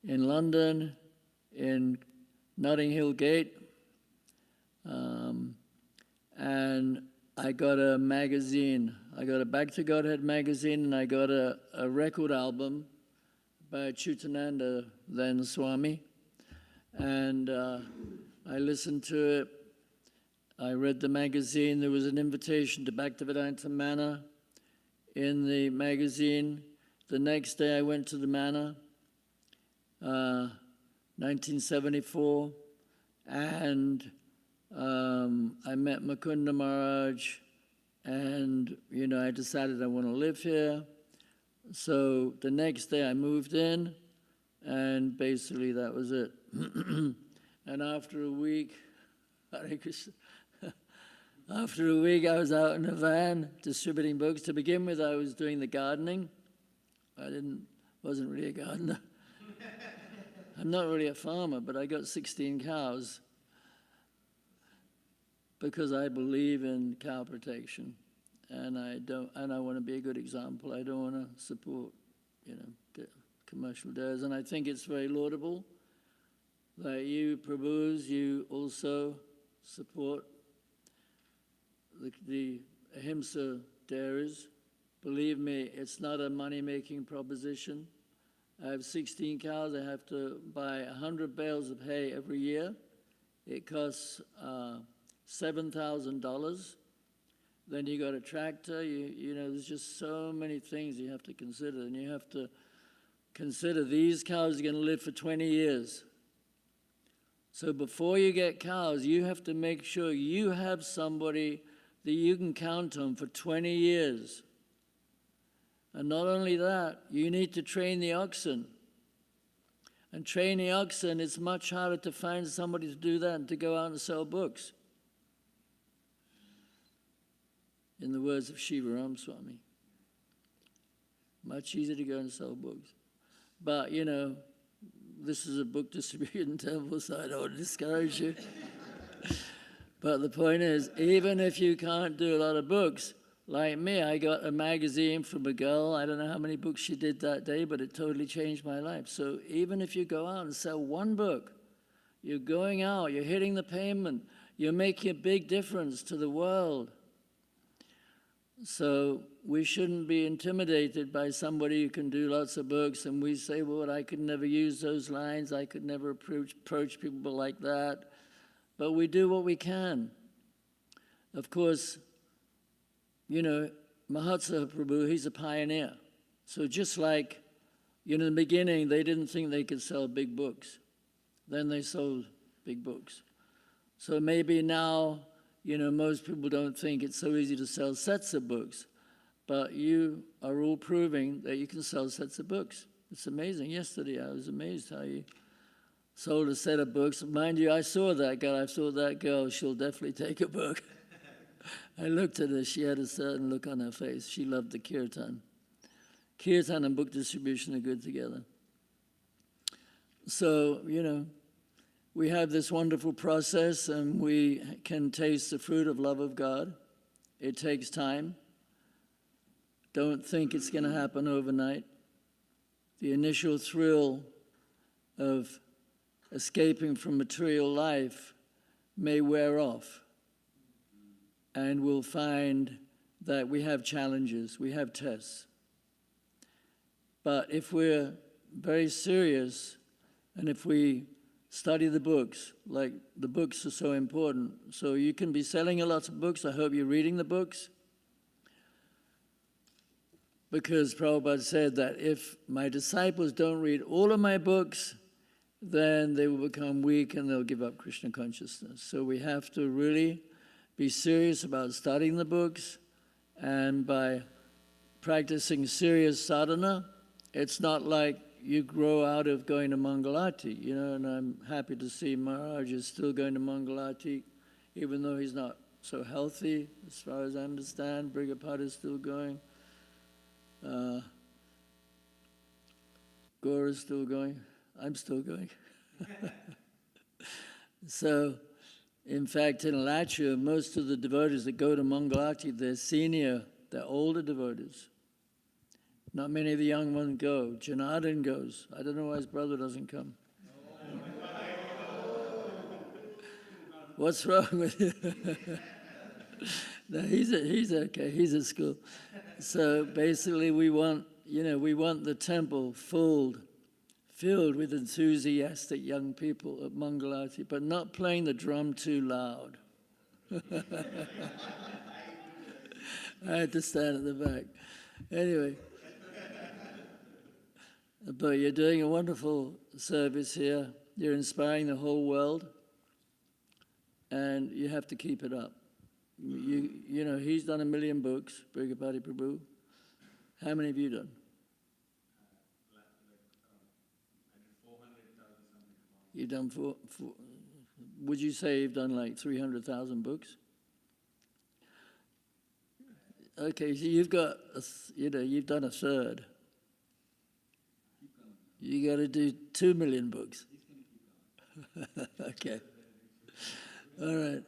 in London, in Notting Hill Gate, and I got a magazine. I got a Back to Godhead magazine, and I got a record album by Chutananda, then Swami, and I listened to it. I read the magazine. There was an invitation to Bhaktivedanta Manor in the magazine. The next day I went to the Manor, 1974, and I met Mukunda Maharaj, and I decided I want to live here. So the next day I moved in, and basically that was it. And after a week, after a week I was out in a van distributing books. To begin with, I was doing the gardening. Wasn't really a gardener. I'm not really a farmer, but I got 16 cows because I believe in cow protection, and I want to be a good example. I don't want to support, commercial dairies, and I think it's very laudable that you, Prabhus, you also support the Ahimsa dairies. Believe me, it's not a money-making proposition. I have 16 cows. I have to buy 100 bales of hay every year. It costs $7,000. Then you got a tractor. There's just so many things you have to consider, and you have to consider these cows are going to live for 20 years. So before you get cows, you have to make sure you have somebody that you can count on for 20 years. And not only that, you need to train the oxen. And train the oxen, it's much harder to find somebody to do that and to go out and sell books. In the words of Shivaram Swami. Much easier to go and sell books. But, this is a book distribution temple, so I don't want to discourage you. But the point is, even if you can't do a lot of books, like me, I got a magazine from a girl. I don't know how many books she did that day, but it totally changed my life. So even if you go out and sell one book, you're going out, you're hitting the pavement, you're making a big difference to the world. So we shouldn't be intimidated by somebody who can do lots of books, and we say, well, I could never use those lines, I could never approach people like that. But we do what we can. Of course, you know, Mahatsa Prabhu, he's a pioneer. So just like, in the beginning, they didn't think they could sell big books. Then they sold big books. So maybe now, most people don't think it's so easy to sell sets of books. But you are all proving that you can sell sets of books. It's amazing. Yesterday, I was amazed how you sold a set of books. Mind you, I saw that girl. I thought that girl, she'll definitely take a book. I looked at her. She had a certain look on her face. She loved the kirtan. Kirtan and book distribution are good together. So, we have this wonderful process, and we can taste the fruit of love of God. It takes time. Don't think it's going to happen overnight. The initial thrill of escaping from material life may wear off, and we'll find that we have challenges, we have tests. But if we're very serious, and if we study the books, like the books are so important, so you can be selling a lot of books. I hope you're reading the books, because Prabhupada said that if my disciples don't read all of my books, then they will become weak and they'll give up Krishna consciousness. So we have to really be serious about studying the books, and by practicing serious sadhana, it's not like you grow out of going to Mangalati, and I'm happy to see Maharaj is still going to Mangalati, even though he's not so healthy, as far as I understand. Brigapad is still going. Gaur is still going. I'm still going. So, in fact, in Alachua, most of the devotees that go to Mangalati, they're senior, they're older devotees. Not many of the young ones go. Janardhan goes. I don't know why his brother doesn't come. What's wrong with you? No, he's okay. He's at school. So basically, we want the temple filled with enthusiastic young people at Mangalati, but not playing the drum too loud. I had to stand at the back. Anyway. But you're doing a wonderful service here. You're inspiring the whole world, and you have to keep it up. He's done 1 million books, Brigapati Prabhu. How many have you done? You've done four, would you say you've done like 300,000 books? Okay, so you've got, you've done a third. You got to do 2 million books. Okay. All right.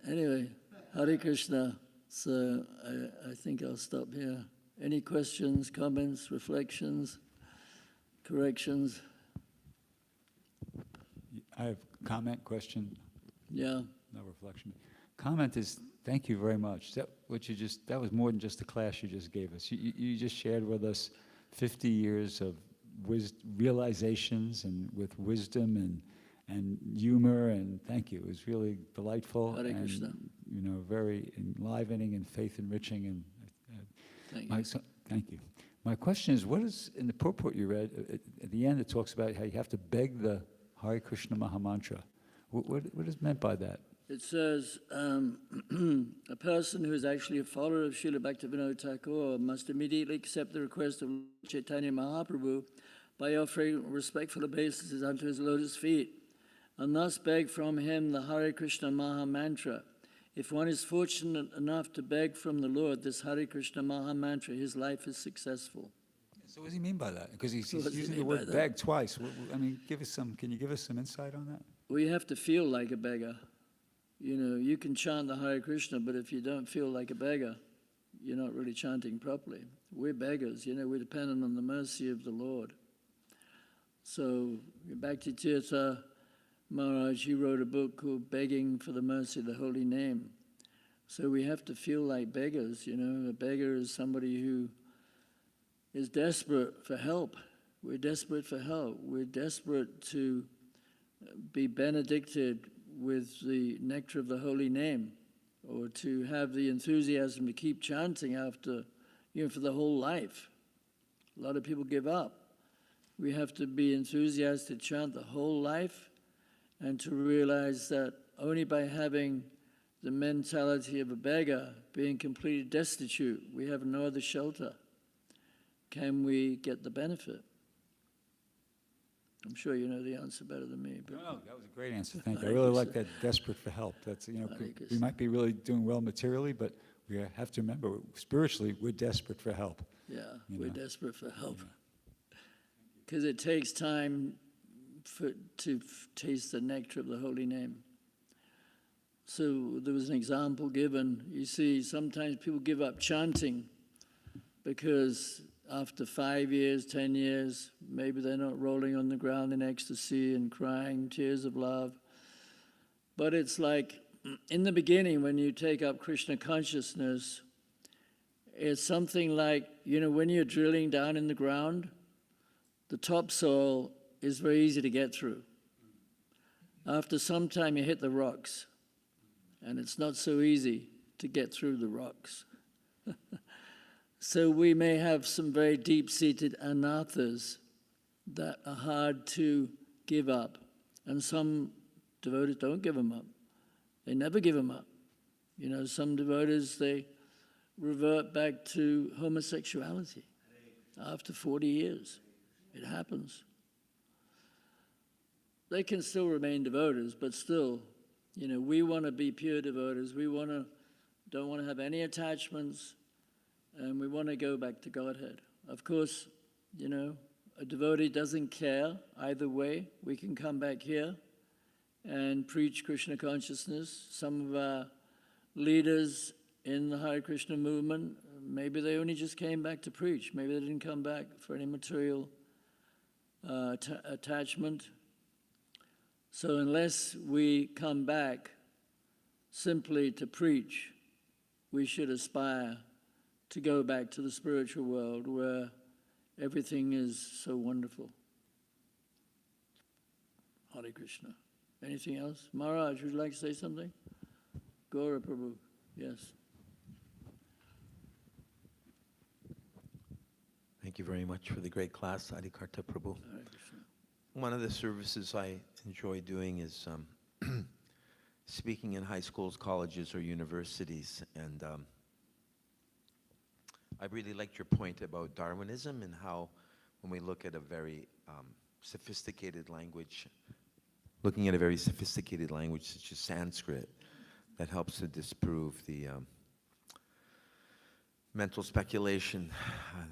Anyway, Hare Krishna. So I think I'll stop here. Any questions, comments, reflections, corrections? I have comment, question. Yeah. No reflection. Comment is, thank you very much. That was more than just the class you just gave us. You just shared with us 50 years of realizations and with wisdom and humor, and thank you. It was really delightful. Hare Krishna. Very enlivening and faith enriching. And thank you. My question is, what is in the purport you read at the end? It talks about how you have to beg the Hare Krishna Mahamantra. What is meant by that? It says a person who is actually a follower of Srila Bhaktivinoda Thakur must immediately accept the request of Chaitanya Mahaprabhu by offering respectful obeisances unto his lotus feet, and thus beg from him the Hare Krishna Maha Mantra. If one is fortunate enough to beg from the Lord this Hare Krishna Maha Mantra, his life is successful. So what does he mean by that? Because he's What does he using the mean by word that? beg twice. I mean, can you give us some insight on that? We have to feel like a beggar. You know, you can chant the Hare Krishna, but if you don't feel like a beggar, you're not really chanting properly. We're beggars, you know, we're dependent on the mercy of the Lord. So, Bhakti Tirtha Maharaj, he wrote a book called Begging for the Mercy of the Holy Name. So we have to feel like beggars, you know. A beggar is somebody who is desperate for help. We're desperate for help. We're desperate to be benedicted with the nectar of the holy name, or to have the enthusiasm to keep chanting after, you know, for the whole life. A lot of people give up. We have to be enthusiastic to chant the whole life, and to realize that only by having the mentality of a beggar, being completely destitute, we have no other shelter, can we get the benefit. I'm sure you know the answer better than me. But No, that was a great answer. Thank you. I really like that, desperate for help. That's, you know, we might be really doing well materially, but we have to remember, spiritually, we're desperate for help. yeah, You we're know. desperate for help. Because it takes time to taste the nectar of the holy name. So there was an example given. You see, sometimes people give up chanting because after 5 years, 10 years, maybe they're not rolling on the ground in ecstasy and crying tears of love. But it's like, in the beginning, when you take up Krishna consciousness, it's something like, you know, when you're drilling down in the ground, the topsoil is very easy to get through. After some time, you hit the rocks, and it's not so easy to get through the rocks. So we may have some very deep-seated anarthas that are hard to give up, and some devotees don't give them up. They never give them up. You know, some devotees, they revert back to homosexuality after 40 years. It happens. They can still remain devotees, but still, you know, we want to be pure devotees. We don't want to have any attachments, and we want to go back to Godhead. Of course, you know, a devotee doesn't care either way. We can come back here and preach Krishna consciousness. Some of our leaders in the Hare Krishna movement, maybe they only just came back to preach. Maybe they didn't come back for any material attachment. So unless we come back simply to preach, we should aspire to go back to the spiritual world where everything is so wonderful. Hare Krishna. Anything else? Maharaj, would you like to say something? Gaura Prabhu, yes. Thank you very much for the great class, Adi-Karta Prabhu. Hare Krishna. One of the services I enjoy doing is speaking in high schools, colleges, or universities. And I really liked your point about Darwinism and how when we look at a very sophisticated language, looking at a very sophisticated language such as Sanskrit, that helps to disprove the mental speculation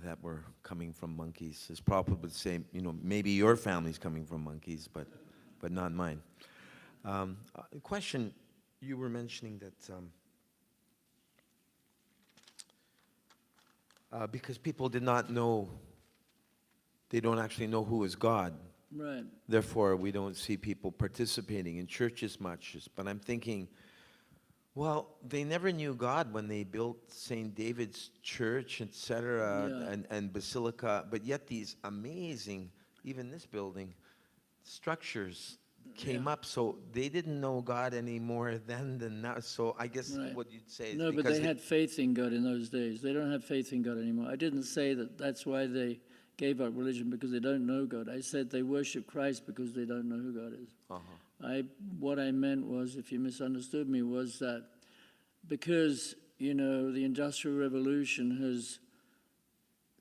that we're coming from monkeys. Is probably the same, you know, maybe your family's coming from monkeys, but not mine. Question, you were mentioning that because people did not know, they don't actually know who is God. Right. Therefore, we don't see people participating in churches much. But I'm thinking, well, they never knew God when they built St. David's Church, etc., Yeah. and Basilica, but yet these amazing, even this building, structures came up, so they didn't know God any more then than now. So I guess Right. what you'd say is No, but because they had faith in God in those days. They don't have faith in God anymore. I didn't say that that's why they gave up religion, because they don't know God. I said they worship Christ because they don't know who God is. What I meant was, if you misunderstood me, was that because, you know, the Industrial Revolution has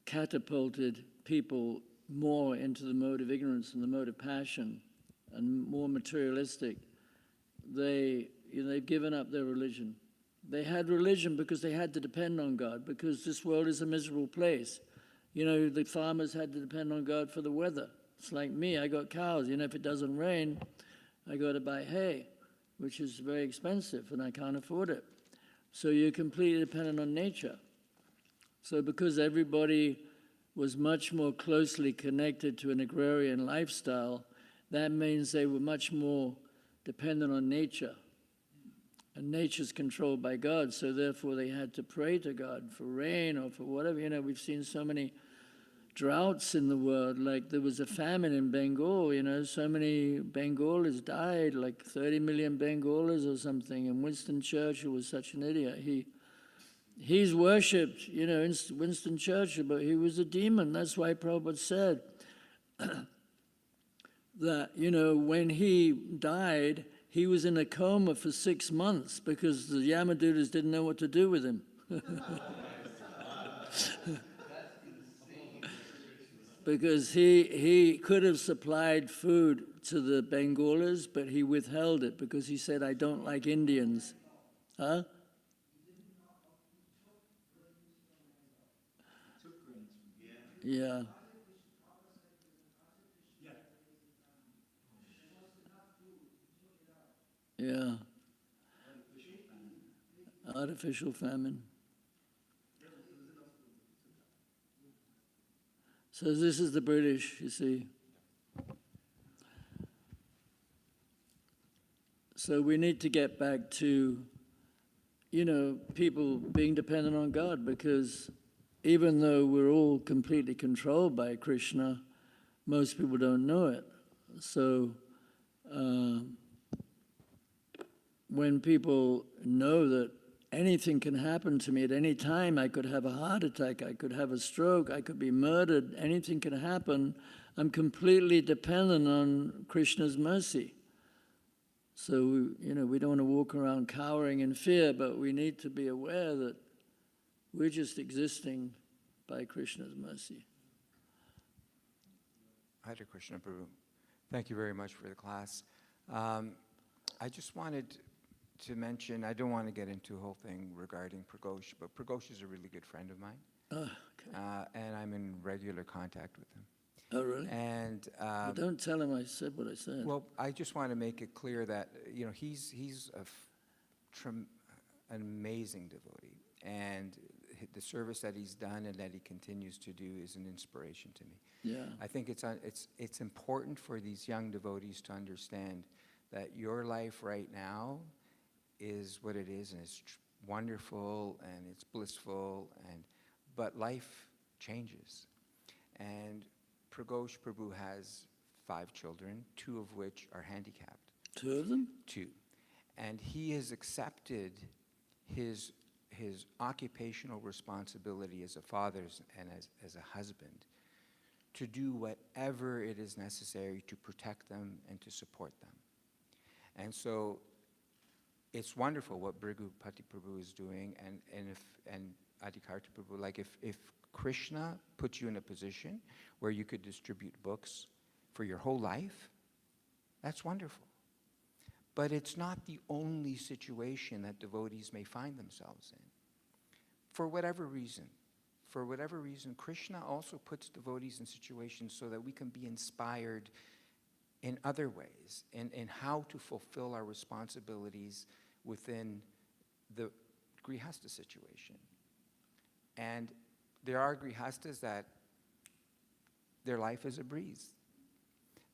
catapulted people more into the mode of ignorance and the mode of passion and more materialistic, they've given up their religion. They had religion because they had to depend on God, because this world is a miserable place. You know, the farmers had to depend on God for the weather. It's like me, I got cows. You know, if it doesn't rain, I got to buy hay, which is very expensive, and I can't afford it. So you're completely dependent on nature. So because everybody was much more closely connected to an agrarian lifestyle, that means they were much more dependent on nature. And nature's controlled by God, so therefore they had to pray to God for rain or for whatever. You know, we've seen so many droughts in the world. Like there was a famine in Bengal, you know, so many Bengalis died, like 30 million Bengalis or something. And Winston Churchill was such an idiot. He's worshipped, you know, Winston Churchill, but he was a demon. That's why Prabhupada said that, you know, when he died, he was in a coma for 6 months because the Yamadutas didn't know what to do with him. Because he could have supplied food to the Bengalis, but he withheld it because he said, I don't like Indians. Huh? Yeah. Yeah. Artificial famine. So this is the British, you see. So we need to get back to, you know, people being dependent on God, because even though we're all completely controlled by Krishna, most people don't know it. So when people know that anything can happen to me at any time, I could have a heart attack, I could have a stroke, I could be murdered, anything can happen, I'm completely dependent on Krishna's mercy. So, you know, we don't want to walk around cowering in fear, but we need to be aware that we're just existing by Krishna's mercy. Hare Krishna, Prabhu. Thank you very much for the class. I just wanted to mention, I don't want to get into a whole thing regarding Pragosh, but Pragosh is a really good friend of mine. Oh, okay. And I'm in regular contact with him. Oh, really? And Well, don't tell him I said what I said. well, I just want to make it clear that, you know, he's an amazing devotee, and the service that he's done and that he continues to do is an inspiration to me. Yeah. I think it's important for these young devotees to understand that your life right now is what it is, and it's wonderful and it's blissful, but life changes. And Pragosh Prabhu has 5 children, 2 of which are handicapped. 2 of them? 2. And he has accepted his occupational responsibility as a father and as a husband to do whatever it is necessary to protect them and to support them. And so it's wonderful what Brigupati Prabhu is doing, and Adi-Karta Prabhu. Like if Krishna puts you in a position where you could distribute books for your whole life, that's wonderful. But it's not the only situation that devotees may find themselves in. For whatever reason, Krishna also puts devotees in situations so that we can be inspired in other ways, in how to fulfill our responsibilities within the grihasta situation. And there are grihastas that their life is a breeze.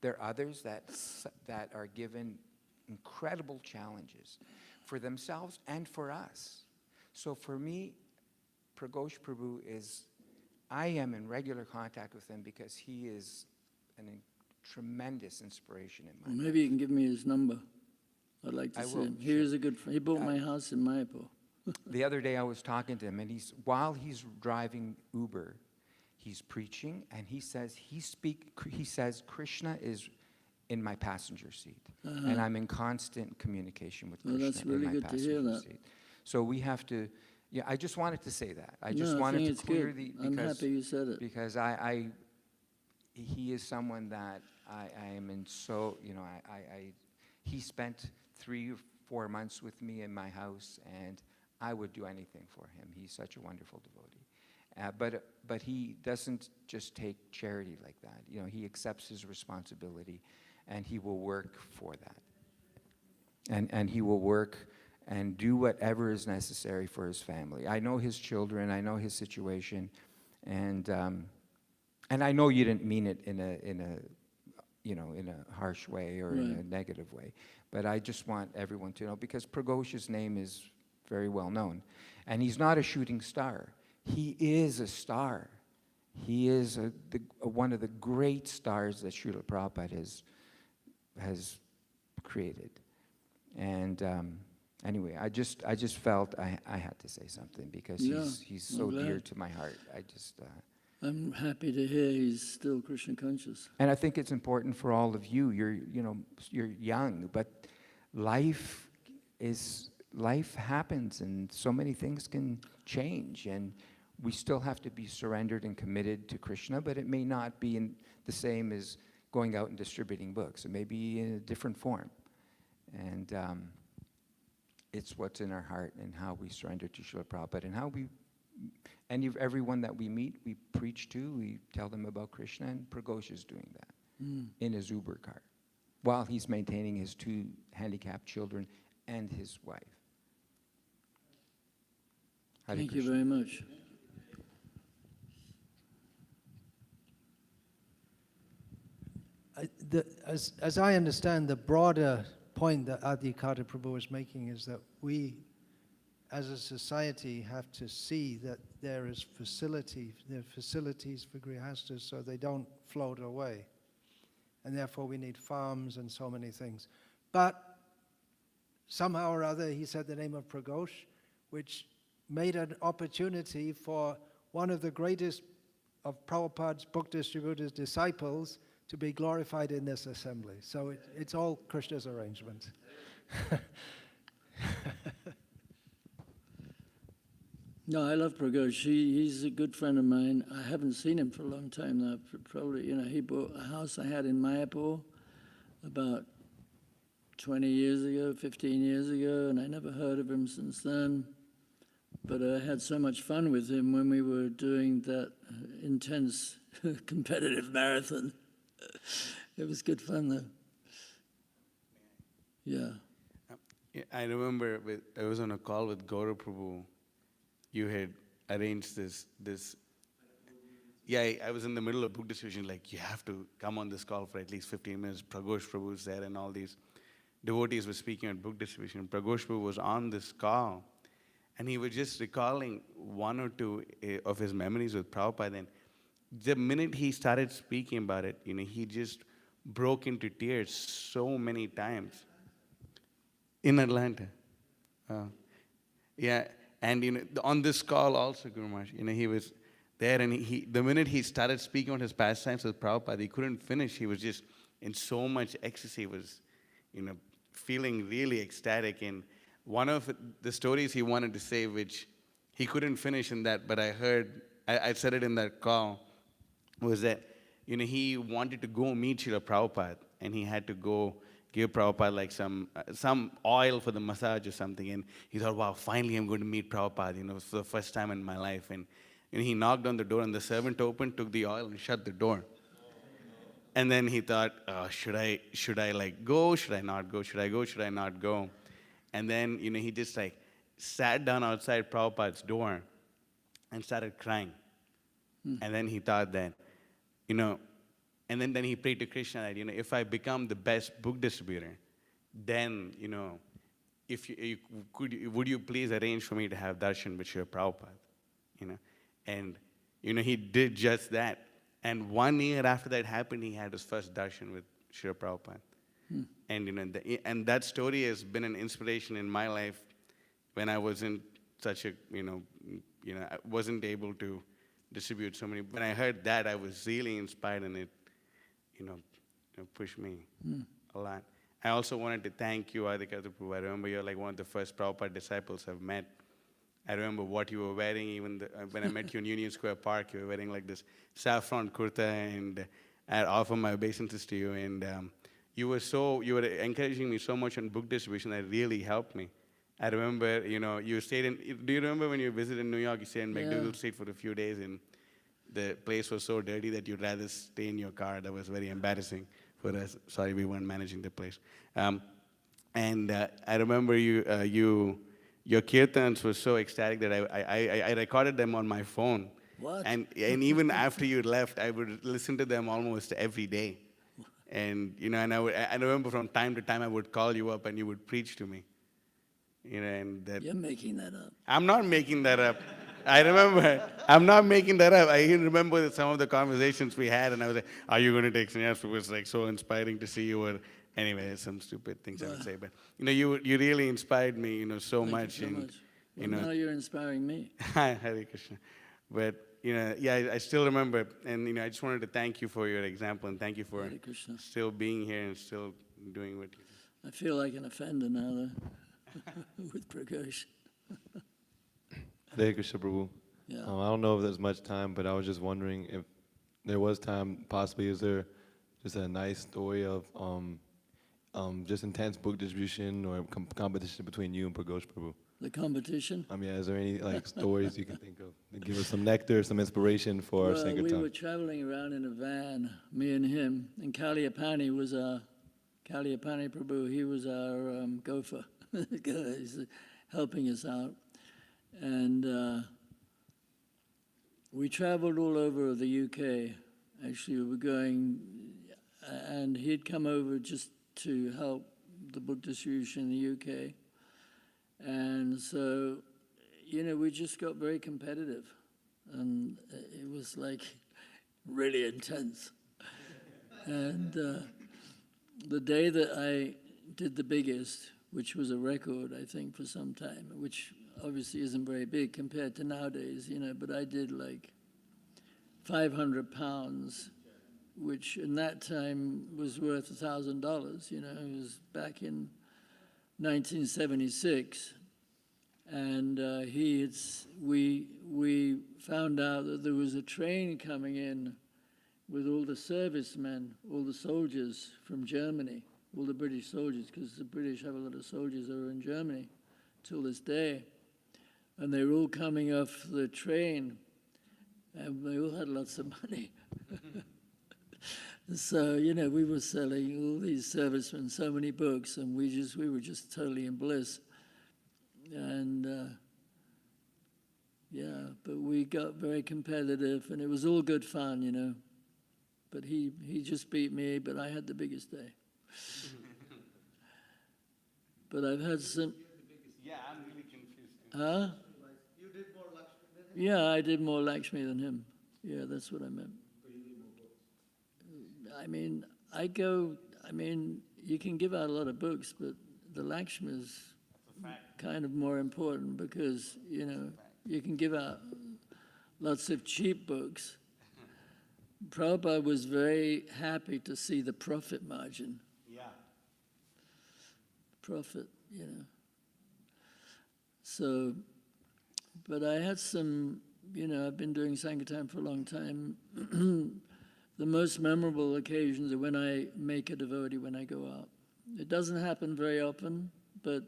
There are others that are given incredible challenges for themselves and for us. So for me, Pragosh Prabhu I am in regular contact with him because he is a tremendous inspiration in my life. Maybe you can give me his number. I'd like to I see will, him. sure. He is a good friend. He bought my house in Mayapur. The other day I was talking to him, and while he's driving Uber, he's preaching, and he says Krishna is in my passenger seat, and I'm in constant communication with Krishna that's really in my good to hear passenger that. seat. So we have to. Yeah, I just wanted to say that. I No, just I wanted think to it's clear good. I'm happy you said it. because he is someone that I am in so, you know, he spent 3 or 4 months with me in my house, and I would do anything for him. He's such a wonderful devotee. But he doesn't just take charity like that. You know, he accepts his responsibility, and he will work for that. And he will work and do whatever is necessary for his family. I know his children. I know his situation, and I know you didn't mean it in a harsh way or in a negative way. But I just want everyone to know, because Pragosh's name is very well known, and he's not a shooting star. He is a star. He is one of the great stars that Srila Prabhupada has created. And anyway, I just felt I had to say something, because he's so dear to my heart. I'm happy to hear he's still Krishna conscious. And I think it's important for all of you. You're young, but life happens, and so many things can change, and we still have to be surrendered and committed to Krishna, but it may not be the same as going out and distributing books. It may be in a different form. And it's what's in our heart and how we surrender to Srila Prabhupada, and how everyone that we meet, we preach to, we tell them about Krishna, and Pragosh is doing that in his Uber car, while he's maintaining his 2 handicapped children and his wife. Hare Thank Krishna. you very much. As I understand, the broader point that Adi-Karta Prabhu is making is that we, as a society, have to see that there are facilities for grihastas so they don't float away. And therefore we need farms and so many things. But somehow or other, he said the name of Pragosh, which made an opportunity for one of the greatest of Prabhupada's book distributors' disciples to be glorified in this assembly. So it's all Krishna's arrangement. No, I love Pragosh. He's a good friend of mine. I haven't seen him for a long time now. Probably, he bought a house I had in Mayapur about 20 years ago, 15 years ago, and I never heard of him since then. But I had so much fun with him when we were doing that intense competitive marathon. It was good fun, though. Yeah. I remember I was on a call with Gaurav Prabhu. You had arranged this. Yeah, I was in the middle of book distribution, like, you have to come on this call for at least 15 minutes. Pragosh Prabhu was there, and all these devotees were speaking on book distribution. Pragosh Prabhu was on this call, and he was just recalling 1 or 2 of his memories with Prabhupada. And the minute he started speaking about it, he just broke into tears so many times. In Atlanta. Yeah, and on this call also, Guru Maharaj, he was there, and the minute he started speaking on his pastimes with Prabhupada, he couldn't finish. He was just in so much ecstasy. He was, feeling really ecstatic. And one of the stories he wanted to say, which he couldn't finish in that, but I heard, I said it in that call, was that, he wanted to go meet Srila Prabhupada, and he had to go give Prabhupada like some oil for the massage or something. And he thought, wow, finally I'm going to meet Prabhupada, for the first time in my life. And he knocked on the door, and the servant opened, took the oil, and shut the door. And then he thought, should I go? Should I not go? Should I go? Should I not go? And then, he just sat down outside Prabhupada's door and started crying. And then he thought that, and then he prayed to Krishna that, if I become the best book distributor, then, would you please arrange for me to have darshan with Srila Prabhupada, And, he did just that. And 1 year after that happened, he had his first darshan with Srila Prabhupada. And, and that story has been an inspiration in my life when I wasn't such a, I wasn't able to distribute so many. When I heard that, I was really inspired, and it, pushed me a lot. I also wanted to thank you, Adi-Karta Prabhu. I remember you're like one of the first Prabhupada disciples I've met. I remember what you were wearing, even when I met you in Union Square Park, you were wearing like this saffron kurta, and I offered my obeisances to you, and you were encouraging me so much on book distribution that really helped me. I remember, you stayed in, do you remember when you visited New York, you stayed in McDougal Yeah. Street for a few days, and the place was so dirty that you'd rather stay in your car. That was very embarrassing for us. Sorry, we weren't managing the place. And I remember your kirtans were so ecstatic that I recorded them on my phone. What? And even after you left, I would listen to them almost every day. And, and I remember from time to time I would call you up and you would preach to me. And that. You're making that up. I'm not making that up. I remember, I'm not making that up. I even remember that some of the conversations we had, and I was like, are you going to take sannyas? It was like so inspiring to see you. Or, anyway, some stupid things I would say. But, you really inspired me, so Thank much. you so And, much. Well, now you're inspiring me. Hare Krishna. But, yeah, I still remember. And, I just wanted to thank you for your example and thank you for Hare Krishna. still being here and still doing what you do. I feel like an offender now, though, with Prakash. Hare Krishna, Prabhu. Yeah. I don't know if there's much time, but I was just wondering if there was time, possibly, is there just a nice story of just intense book distribution or competition between you and Prakash, Prabhu? The competition? Is there any stories you can think of that give us some nectar, some inspiration for our Well, we Sankirtan? were traveling around in a van, me and him, and Kalyapani Prabhu, he was our gopher. He's helping us out. And we traveled all over the UK. Actually, we were going, and he'd come over just to help the book distribution in the UK. And so, we just got very competitive. And it was like really intense. And the day that I did the biggest, which was a record, I think, for some time, which obviously isn't very big compared to nowadays, but I did like 500 pounds, which in that time was worth $1,000, It was back in 1976. And we found out that there was a train coming in with all the servicemen, all the soldiers from Germany, all the British soldiers, because the British have a lot of soldiers that are in Germany till this day. And they were all coming off the train, and they all had lots of money. So, we were selling all these servicemen so many books, and we were just totally in bliss. And but we got very competitive, and it was all good fun, But he just beat me, but I had the biggest day. But I've had some. Yeah, I'm really confused. Huh? You did more Lakshmi than him? Yeah, I did more Lakshmi than him. Yeah, that's what I meant. You can give out a lot of books, but the Lakshmi is kind of more important because, you can give out lots of cheap books. Prabhupada was very happy to see the profit margin. Yeah. Profit, So, but I had some, I've been doing Sankirtan for a long time. The most memorable occasions are when I make a devotee when I go out. It doesn't happen very often, but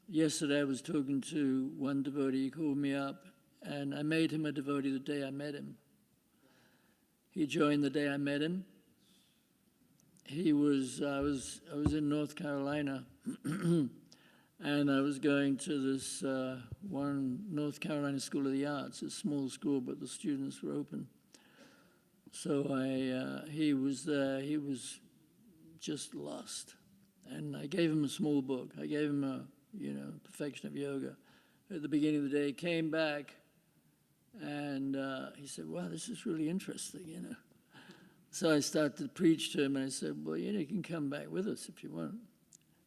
yesterday I was talking to one devotee. He called me up, and I made him a devotee the day I met him. He joined the day I met him. I was in North Carolina, and I was going to this one North Carolina School of the Arts, a small school, but the students were open. So he was there. He was just lost, and I gave him a small book. I gave him a Perfection of Yoga. At the beginning of the day, he came back, and he said, "Wow, this is really interesting," So I started to preach to him, and I said, "Well, you can come back with us if you want."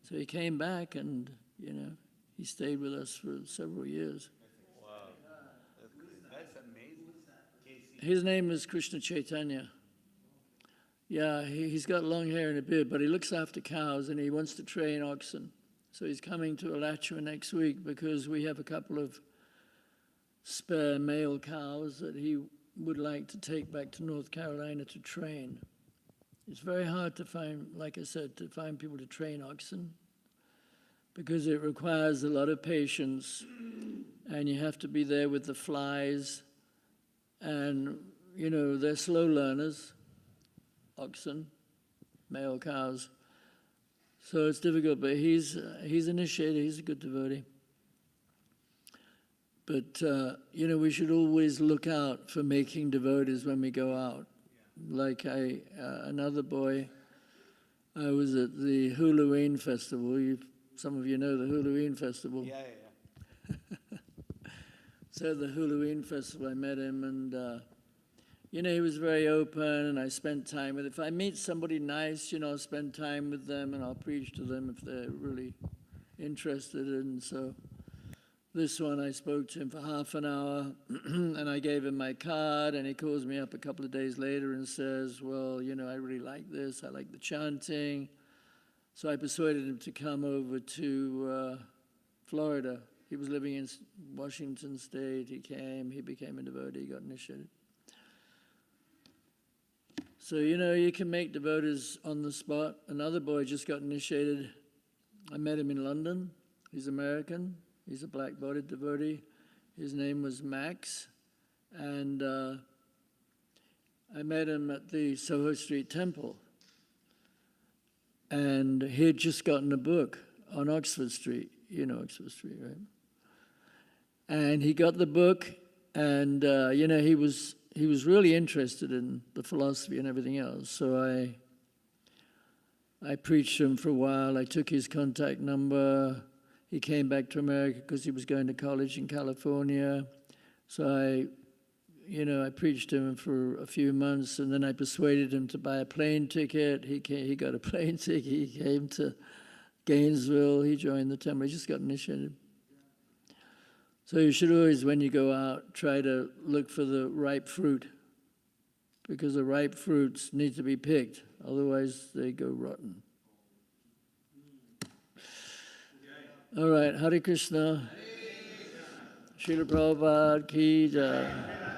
So he came back, and he stayed with us for several years. Wow. That's amazing. His name is Krishna Chaitanya. Yeah, he's got long hair and a beard, but he looks after cows, and he wants to train oxen. So he's coming to Alachua next week because we have a couple of spare male cows that he would like to take back to North Carolina to train. It's very hard to find, like I said, to find people to train oxen. because it requires a lot of patience, and you have to be there with the flies, and they're slow learners, oxen, male cows, so it's difficult. But he's initiated. He's a good devotee. But we should always look out for making devotees when we go out. Like another boy, I was at the Halloween festival. Some of you know the Halloween festival. Yeah. So the Halloween festival, I met him, and he was very open, and I spent time with him. If I meet somebody nice, I'll spend time with them, and I'll preach to them if they're really interested. And so this one, I spoke to him for half an hour, and I gave him my card, and he calls me up a couple of days later and says, well, I really like this. I like the chanting. So I persuaded him to come over to Florida. He was living in Washington State. He came. He became a devotee. He got initiated. So, you can make devotees on the spot. Another boy just got initiated. I met him in London. He's American. He's a black-bodied devotee. His name was Max. And I met him at the Soho Street Temple. And he had just gotten a book on Oxford Street. You know Oxford Street, right? And he got the book, and he was really interested in the philosophy and everything else. So I preached to him for a while. I took his contact number. He came back to America because he was going to college in California. So I preached to him for a few months, and then I persuaded him to buy a plane ticket. He got a plane ticket. He came to Gainesville. He joined the temple. He just got initiated. So you should always, when you go out, try to look for the ripe fruit, because the ripe fruits need to be picked. Otherwise, they go rotten. All right, Hare Krishna. Srila Prabhupada ki jai.